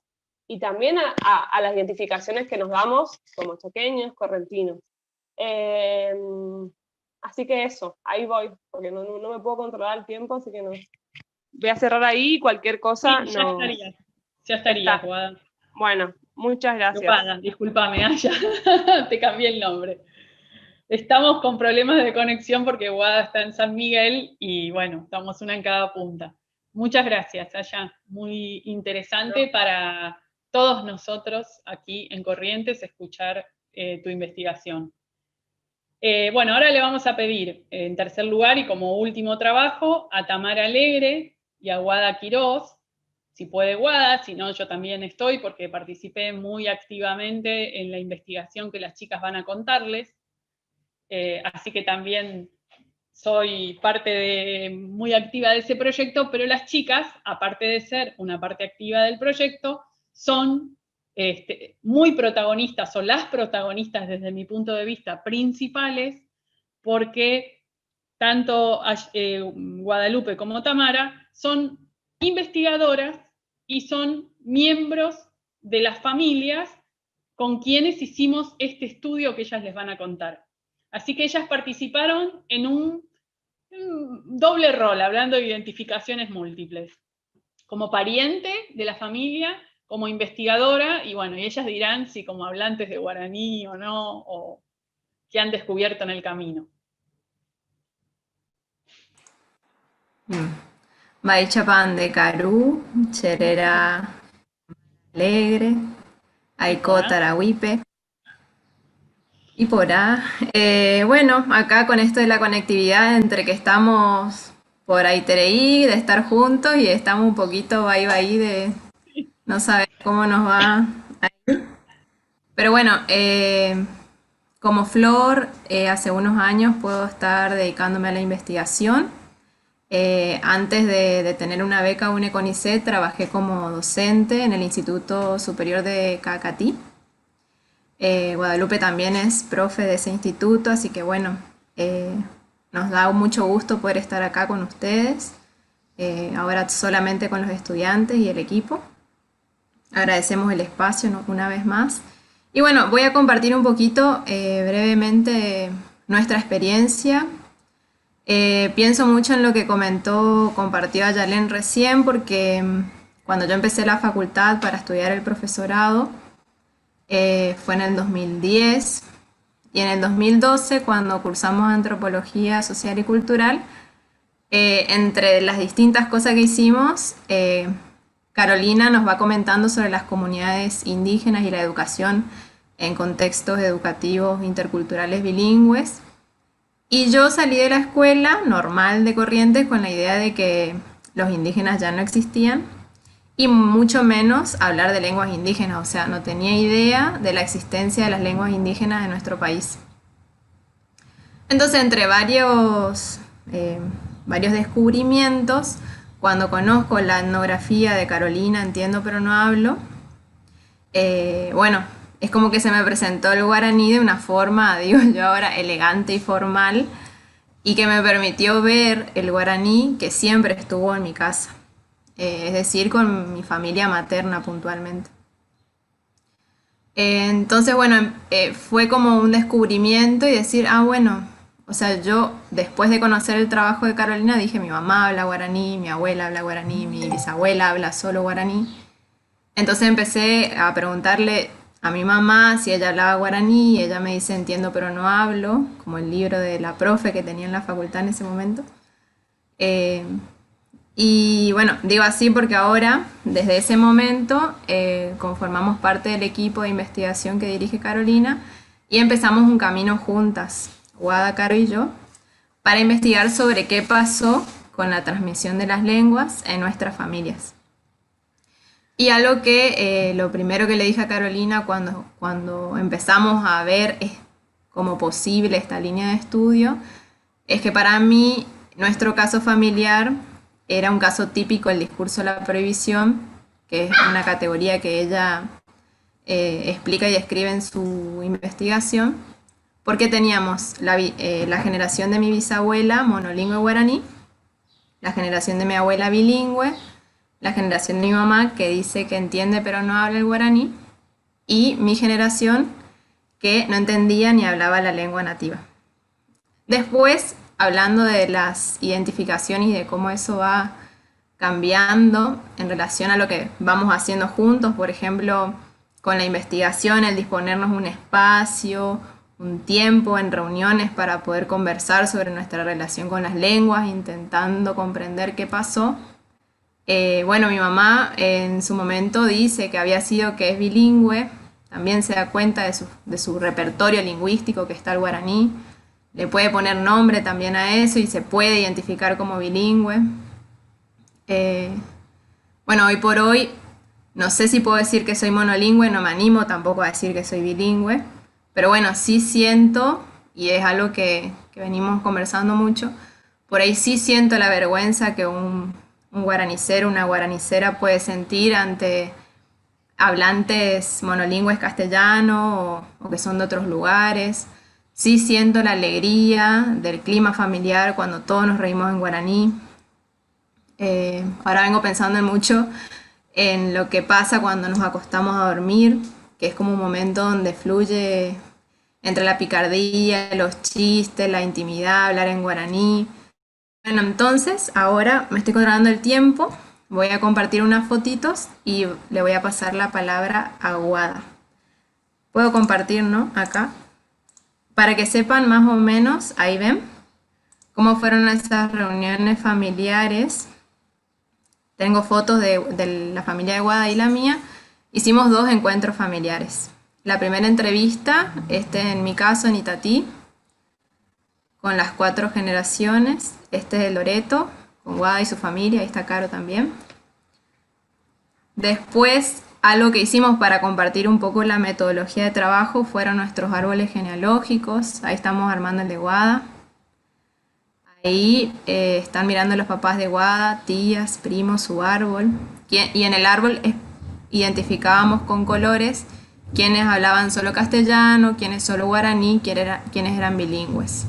y también a las identificaciones que nos damos como choqueños, correntinos. Así que eso, ahí voy, porque no me puedo controlar el tiempo, así que no. Voy a cerrar ahí, cualquier cosa. Sí, ya estaría, Guada. Bueno, muchas gracias. Guada, discúlpame, te cambié el nombre. Estamos con problemas de conexión porque Guada está en San Miguel y bueno, estamos una en cada punta. Muchas gracias, Aya. Muy interesante para todos nosotros aquí en Corrientes escuchar tu investigación. Bueno, ahora le vamos a pedir, en tercer lugar y como último trabajo, a Tamara Alegre y a Guada Quirós. Si puede Guada, si no yo también estoy porque participé muy activamente en la investigación que las chicas van a contarles. Así que también soy parte muy activa de ese proyecto, pero las chicas, aparte de ser una parte activa del proyecto, son muy protagonistas, o las protagonistas desde mi punto de vista principales, porque tanto Guadalupe como Tamara son investigadoras y son miembros de las familias con quienes hicimos este estudio que ellas les van a contar. Así que ellas participaron en un doble rol, hablando de identificaciones múltiples. Como pariente de la familia, como investigadora, y bueno, y ellas dirán si como hablantes de guaraní o no, o qué han descubierto en el camino. Baichapan de Carú, Cherera Alegre, Aiko Tarahuipe. Y por bueno, acá con esto de la conectividad entre que estamos por Aitereí, de estar juntos, y estamos un poquito ahí de no saber cómo nos va a ir. Pero bueno, como Flor, hace unos años puedo estar dedicándome a la investigación. Antes de tener una beca UNE-CONICET, trabajé como docente en el Instituto Superior de Cacatí. Guadalupe también es profe de ese instituto, así que bueno, nos da mucho gusto poder estar acá con ustedes, ahora solamente con los estudiantes y el equipo. Agradecemos el espacio una vez más. Y bueno, voy a compartir un poquito brevemente nuestra experiencia Pienso mucho en lo que compartió Ayalén recién, porque cuando yo empecé la facultad para estudiar el profesorado, fue en el 2010, y en el 2012, cuando cursamos Antropología Social y Cultural, entre las distintas cosas que hicimos, Carolina nos va comentando sobre las comunidades indígenas y la educación en contextos educativos interculturales bilingües. Y yo salí de la escuela normal de Corrientes con la idea de que los indígenas ya no existían y mucho menos hablar de lenguas indígenas, o sea, no tenía idea de la existencia de las lenguas indígenas en nuestro país. Entonces, entre varios descubrimientos, cuando conozco la etnografía de Carolina, Entiendo pero no hablo, bueno, es como que se me presentó el guaraní de una forma, digo yo ahora, elegante y formal, y que me permitió ver el guaraní que siempre estuvo en mi casa, es decir, con mi familia materna puntualmente. Entonces, bueno, fue como un descubrimiento y decir, bueno, o sea, yo después de conocer el trabajo de Carolina dije, mi mamá habla guaraní, mi abuela habla guaraní, mi bisabuela habla solo guaraní. Entonces empecé a preguntarle a mi mamá si ella hablaba guaraní y ella me dice, entiendo pero no hablo, como el libro de la profe que tenía en la facultad en ese momento. Y bueno, digo así porque ahora, desde ese momento, conformamos parte del equipo de investigación que dirige Carolina y empezamos un camino juntas, Guada, Caro y yo, para investigar sobre qué pasó con la transmisión de las lenguas en nuestras familias. Y algo que lo primero que le dije a Carolina cuando empezamos a ver como posible esta línea de estudio, es que para mí nuestro caso familiar era un caso típico del discurso de la prohibición, que es una categoría que ella explica y escribe en su investigación, porque teníamos la generación de mi bisabuela monolingüe guaraní, la generación de mi abuela bilingüe, la generación de mi mamá que dice que entiende pero no habla el guaraní, y mi generación que no entendía ni hablaba la lengua nativa. Después, hablando de las identificaciones y de cómo eso va cambiando en relación a lo que vamos haciendo juntos, por ejemplo, con la investigación, el disponernos un espacio, un tiempo en reuniones para poder conversar sobre nuestra relación con las lenguas, intentando comprender qué pasó. Bueno, mi mamá en su momento dice que había sido que es bilingüe, también se da cuenta de su repertorio lingüístico que está el guaraní, le puede poner nombre también a eso y se puede identificar como bilingüe. Bueno, hoy por hoy no sé si puedo decir que soy monolingüe, no me animo tampoco a decir que soy bilingüe, pero bueno, sí siento, y es algo que venimos conversando mucho, por ahí sí siento la vergüenza que un guaranicero, una guaranicera puede sentir ante hablantes monolingües castellano o que son de otros lugares. Sí siento la alegría del clima familiar cuando todos nos reímos en guaraní. Ahora vengo pensando mucho en lo que pasa cuando nos acostamos a dormir, que es como un momento donde fluye entre la picardía, los chistes, la intimidad, hablar en guaraní. Bueno, entonces ahora me estoy controlando el tiempo, voy a compartir unas fotitos y le voy a pasar la palabra a Guada. Puedo compartir, ¿no? Acá. Para que sepan más o menos, ahí ven, cómo fueron esas reuniones familiares. Tengo fotos de la familia de Guada y la mía. Hicimos 2 encuentros familiares. La primera entrevista, en mi caso en Itatí, con las 4 generaciones. Este es de Loreto, con Guada y su familia, ahí está Caro también. Después, algo que hicimos para compartir un poco la metodología de trabajo fueron nuestros árboles genealógicos. Ahí estamos armando el de Guada. Ahí están mirando los papás de Guada, tías, primos, su árbol. Y en el árbol identificábamos con colores quiénes hablaban solo castellano, quiénes solo guaraní, quiénes eran bilingües.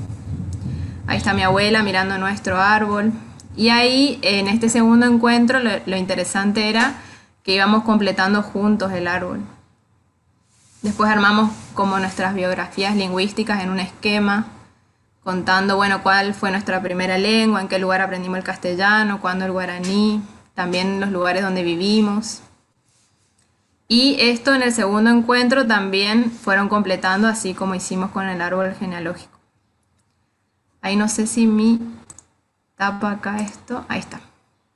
Ahí está mi abuela mirando nuestro árbol. Y ahí, en este segundo encuentro, lo interesante era que íbamos completando juntos el árbol. Después armamos como nuestras biografías lingüísticas en un esquema, contando, bueno, cuál fue nuestra primera lengua, en qué lugar aprendimos el castellano, cuándo el guaraní, también los lugares donde vivimos. Y esto en el segundo encuentro también fueron completando, así como hicimos con el árbol genealógico. Ahí no sé si mi tapa acá esto, ahí está.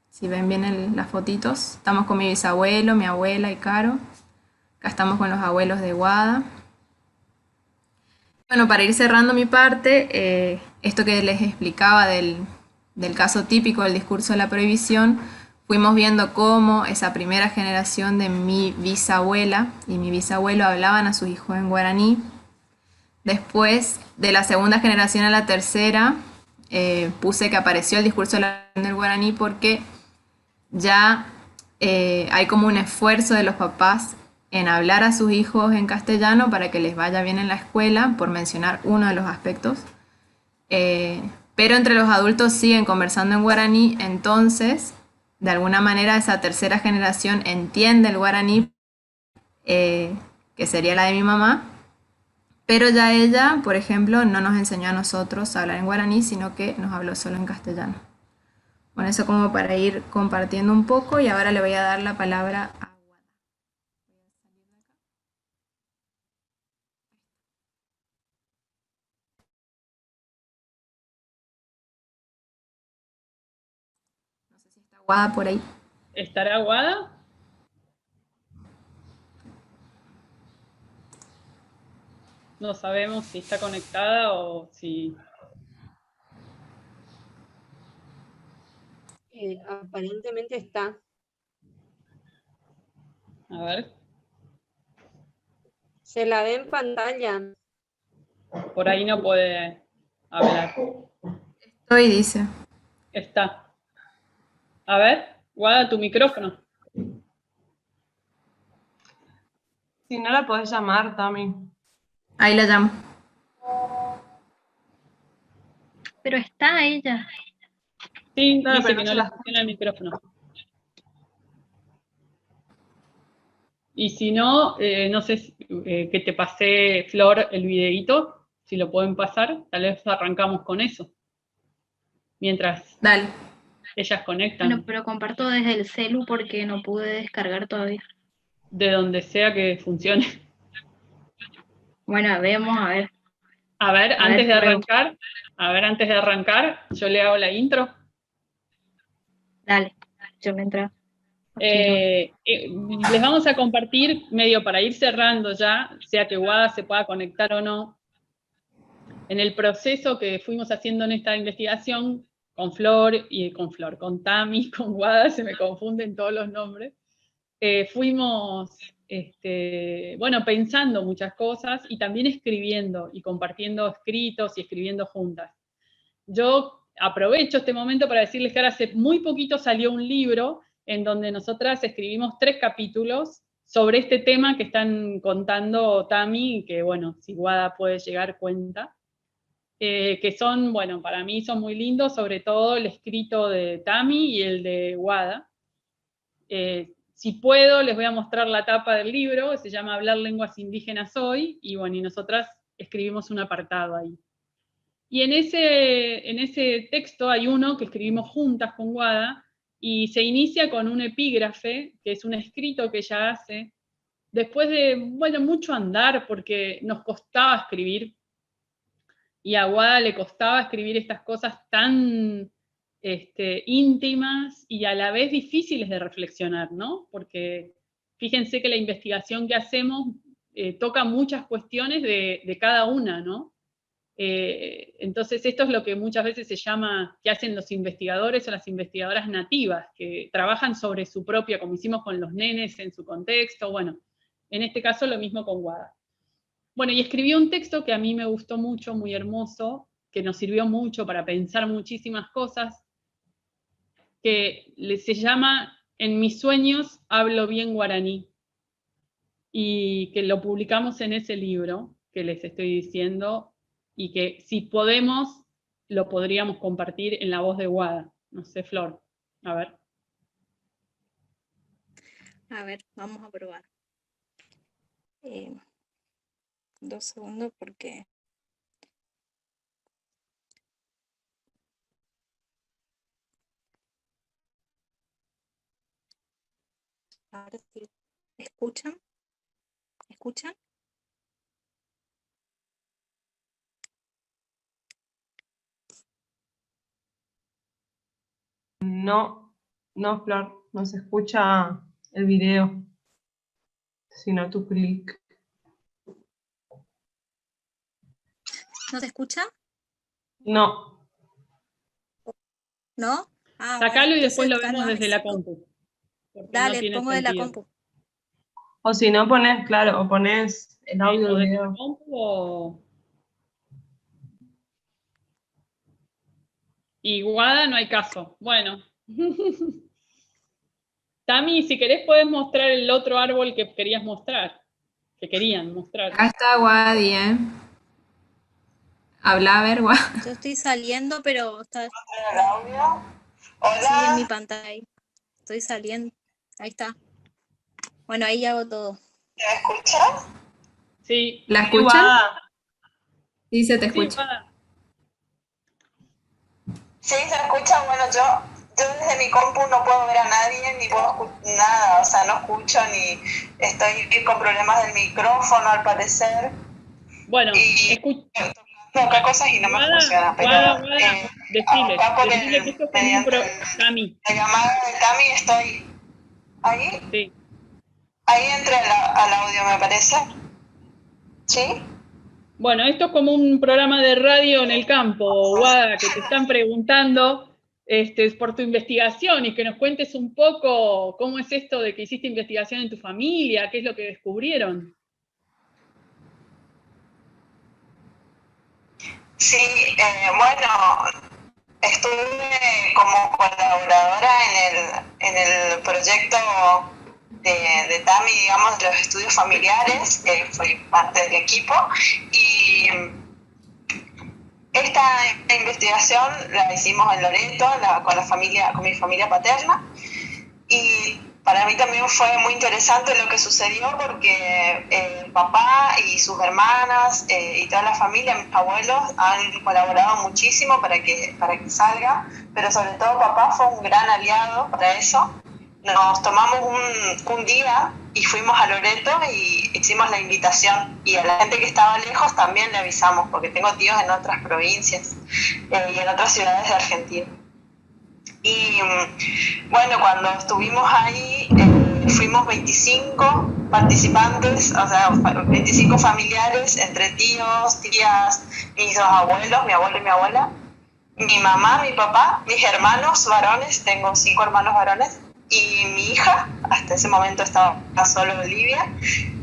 Si ven bien las fotitos, estamos con mi bisabuelo, mi abuela y Caro. Acá estamos con los abuelos de Guada. Bueno, para ir cerrando mi parte, esto que les explicaba del caso típico del discurso de la prohibición, fuimos viendo cómo esa primera generación de mi bisabuela y mi bisabuelo hablaban a sus hijos en guaraní. Después, de la segunda generación a la tercera, puse que apareció el discurso del guaraní porque ya hay como un esfuerzo de los papás en hablar a sus hijos en castellano para que les vaya bien en la escuela, por mencionar uno de los aspectos. Pero entre los adultos siguen conversando en guaraní, entonces, de alguna manera, esa tercera generación entiende el guaraní, que sería la de mi mamá, pero ya ella, por ejemplo, no nos enseñó a nosotros a hablar en guaraní, sino que nos habló solo en castellano. Bueno, eso como para ir compartiendo un poco, y ahora le voy a dar la palabra a Guada. No sé si está Guada por ahí. ¿Estará Guada? No sabemos si está conectada o si... Aparentemente está. A ver, Se la ve en pantalla. por ahí no puede hablar. Estoy, dice. Está. A ver, Guada, tu micrófono. Si no la podés llamar, Tami. Ahí la llamo. Pero está ella. Sí, Claro, dice pero que no no se le la funciona el micrófono. Y si no, no sé que te pasé, Flor, el videíto, si lo pueden pasar, tal vez arrancamos con eso. Mientras Dale. ellas conectan, Bueno, pero comparto desde el celu porque no pude descargar todavía. de donde sea que funcione. Bueno, vemos, a ver. A ver, A ver, pruebo. antes de arrancar, yo le hago la intro. Dale, yo me entro. Les vamos a compartir, medio para ir cerrando ya, sea que Guada se pueda conectar o no, en el proceso que fuimos haciendo en esta investigación, con Tami, con Guada, se me confunden todos los nombres, fuimos bueno, pensando muchas cosas y también escribiendo y compartiendo escritos y escribiendo juntas. Yo aprovecho este momento para decirles que ahora hace muy poquito salió un libro en donde nosotras escribimos 3 capítulos sobre este tema que están contando Tami, que bueno, si Guada puede llegar cuenta, que son, bueno, para mí son muy lindos, sobre todo el escrito de Tami y el de Guada. Si puedo, les voy a mostrar la tapa del libro, se llama Hablar lenguas indígenas hoy, y bueno, y nosotras escribimos un apartado ahí. Y en ese texto hay uno que escribimos juntas con Guada, y se inicia con un epígrafe, que es un escrito que ella hace, después de, bueno, mucho andar, porque nos costaba escribir, y a Guada le costaba escribir estas cosas tan íntimas y a la vez difíciles de reflexionar, ¿no? Porque fíjense que la investigación que hacemos toca muchas cuestiones de cada una, ¿no? Entonces esto es lo que muchas veces se llama, que hacen los investigadores o las investigadoras nativas, que trabajan sobre su propia, como hicimos con los nenes en su contexto, bueno, en este caso lo mismo con Guada. Bueno, y escribí un texto que a mí me gustó mucho, muy hermoso, que nos sirvió mucho para pensar muchísimas cosas, que se llama En mis sueños hablo bien guaraní, y que lo publicamos en ese libro que les estoy diciendo, y que si podemos, lo podríamos compartir en la voz de Guada. No sé, Flor, a ver. A ver, vamos a probar. 2 segundos porque Ahora sí. ¿Escuchan? ¿Escuchan? No, no, Flor, no se escucha el video, sino tu clic. ¿No se escucha? No, ¿No? Ah, bueno, Sacalo y después entonces lo vemos desde la saco. compu. Porque no Dale, tiene pongo de la sentido. compu. o si no pones, claro, o pones el audio O del desde la video. compu o... Y Guada no hay caso. Bueno. Tami, si querés podés mostrar el otro árbol que querías mostrar. Que querían mostrar. Acá está Wadi, ¿eh? Habla, a ver, Wadi. Yo estoy saliendo, pero está ¿El audio? sí en mi Hola, pantalla. Estoy saliendo. Ahí está. Bueno, ahí hago todo. ¿me escuchas? Sí. ¿La Sí, escuchan? Guada. Sí, se te Sí, escucha. Guada. Sí, se escucha. Bueno, yo desde mi compu no puedo ver a nadie, ni puedo escuchar nada, o sea, no escucho ni estoy con problemas del micrófono al parecer. Bueno, Y toca cosas y no me funciona, pero Guada, decile acá por que esto es como un mediante Tami, la llamada de Tami estoy ahí, sí. ahí entré al audio me parece, ¿sí? Bueno, esto es como un programa de radio en el campo, Guada, que te están preguntando por tu investigación y que nos cuentes un poco cómo es esto de que hiciste investigación en tu familia, qué es lo que descubrieron. Sí, bueno, estuve como colaboradora en el proyecto de Tami, digamos, de los estudios familiares, fui parte del equipo, y esta investigación la hicimos en Loreto, con mi familia paterna, y para mí también fue muy interesante lo que sucedió porque papá y sus hermanas y toda la familia, mis abuelos, han colaborado muchísimo para que salga, pero sobre todo papá fue un gran aliado para eso. Nos tomamos un día y fuimos a Loreto y hicimos la invitación, y a la gente que estaba lejos también le avisamos, porque tengo tíos en otras provincias y en otras ciudades de Argentina. Y bueno, cuando estuvimos ahí, fuimos 25 participantes, o sea, 25 familiares, entre tíos, tías, mis dos abuelos, mi abuelo y mi abuela, mi mamá, mi papá, mis hermanos varones, tengo 5 hermanos varones, y mi hija, hasta ese momento estaba solo Olivia,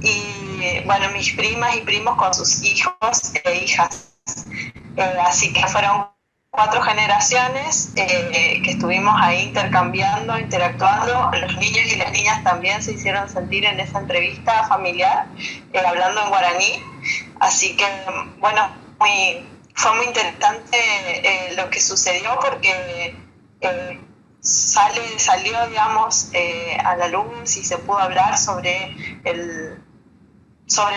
y bueno, mis primas y primos con sus hijos e hijas. Así que fueron 4 generaciones que estuvimos ahí intercambiando, interactuando. Los niños y las niñas también se hicieron sentir en esa entrevista familiar, hablando en guaraní. Así que, bueno, fue muy interesante lo que sucedió porque salió, digamos, a la luz y se pudo hablar sobre el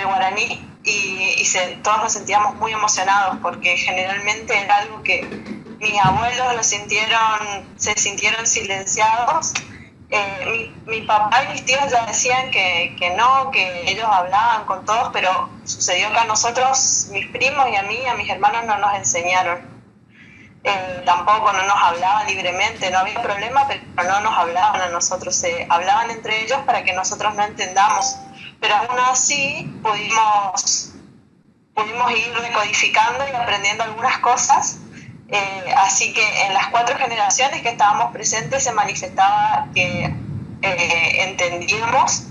guaraní, y todos nos sentíamos muy emocionados porque generalmente era algo que mis abuelos se sintieron silenciados. Mi papá y mis tíos ya decían que no, que ellos hablaban con todos, pero sucedió que a nosotros, mis primos y a mí, a mis hermanos, no nos enseñaron. Tampoco no nos hablaban libremente, no había problema, pero no nos hablaban a nosotros, se hablaban entre ellos para que nosotros no entendamos, pero aún así pudimos ir decodificando y aprendiendo algunas cosas, así que en las 4 generaciones que estábamos presentes se manifestaba que entendíamos,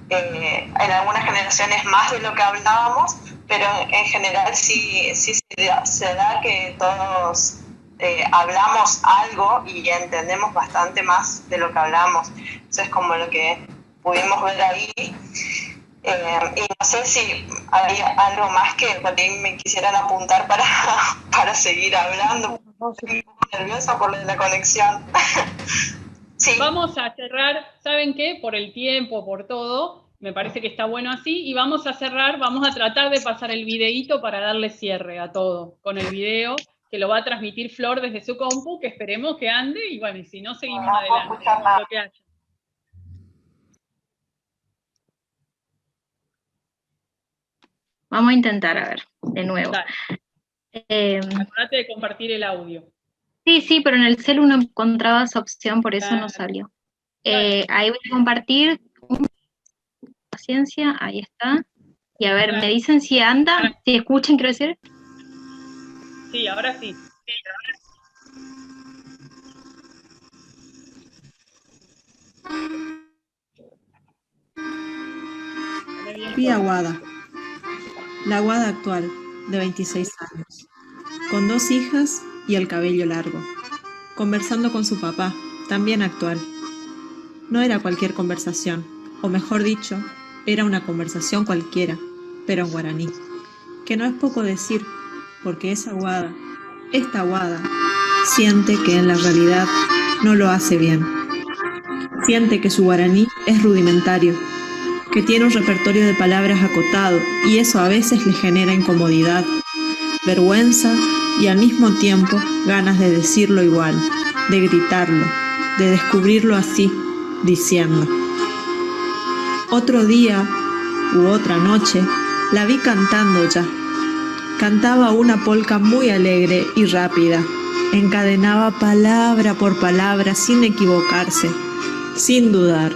en algunas generaciones más de lo que hablábamos, pero en general sí se da que todos hablamos algo y entendemos bastante más de lo que hablamos. Eso es como lo que pudimos ver ahí. Y no sé si hay algo más que por ahí me quisieran apuntar para seguir hablando. Estoy un poco nerviosa por la conexión. Sí. Vamos a cerrar, ¿saben qué? Por el tiempo, por todo, me parece que está bueno así, y vamos a cerrar, vamos a tratar de pasar el videíto para darle cierre a todo, con el video, que lo va a transmitir Flor desde su compu, que esperemos que ande, y bueno, y si no, seguimos adelante, lo que haya. Vamos a intentar, a ver, de nuevo. Dale. Acordate de compartir el audio. Sí, pero en el celu no encontraba esa opción, por eso no Claro. salió. Dale. Ahí voy a compartir. Paciencia, ahí está. Y a ver, Dale. ¿me dicen si anda? ¿Si escuchan, quiero decir? Sí, ahora sí. Vi a Wada, la Wada actual, de 26 años, con 2 hijas y el cabello largo, conversando con su papá, también actual. No era cualquier conversación, o mejor dicho, era una conversación cualquiera, pero en guaraní, que no es poco decir, porque esta Wada, siente que en la realidad no lo hace bien. Siente que su guaraní es rudimentario, que tiene un repertorio de palabras acotado y eso a veces le genera incomodidad, vergüenza y al mismo tiempo ganas de decirlo igual, de gritarlo, de descubrirlo así, diciendo. Otro día u otra noche la vi cantando ya. Cantaba una polca muy alegre y rápida. Encadenaba palabra por palabra sin equivocarse, sin dudar.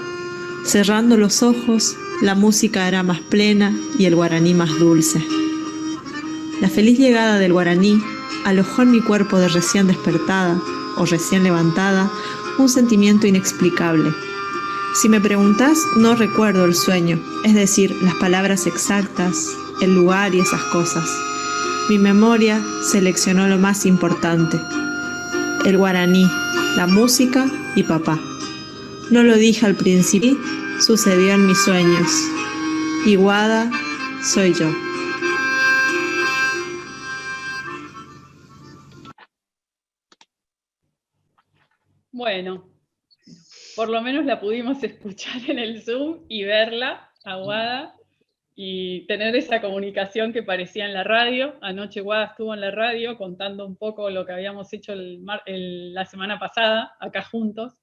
Cerrando los ojos, la música era más plena y el guaraní más dulce. La feliz llegada del guaraní alojó en mi cuerpo de recién despertada o recién levantada un sentimiento inexplicable. Si me preguntás, no recuerdo el sueño, es decir, las palabras exactas, el lugar y esas cosas. Mi memoria seleccionó lo más importante: el guaraní, la música y papá. No lo dije al principio, sucedió en mis sueños. Y Wada soy yo. Bueno, por lo menos la pudimos escuchar en el Zoom y verla, a Wada, y tener esa comunicación que parecía en la radio. Anoche Wada estuvo en la radio contando un poco lo que habíamos hecho la semana pasada, acá juntos.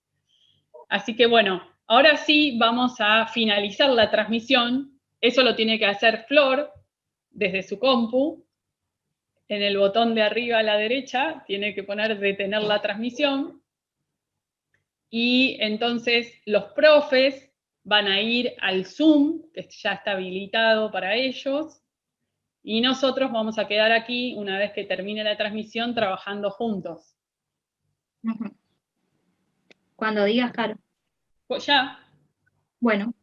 Así que bueno, ahora sí vamos a finalizar la transmisión. Eso lo tiene que hacer Flor desde su compu. En el botón de arriba a la derecha tiene que poner detener la transmisión. Y entonces los profes van a ir al Zoom, que ya está habilitado para ellos, y nosotros vamos a quedar aquí, una vez que termine la transmisión, trabajando juntos. Cuando digas, Caro. Pues ya. Bueno.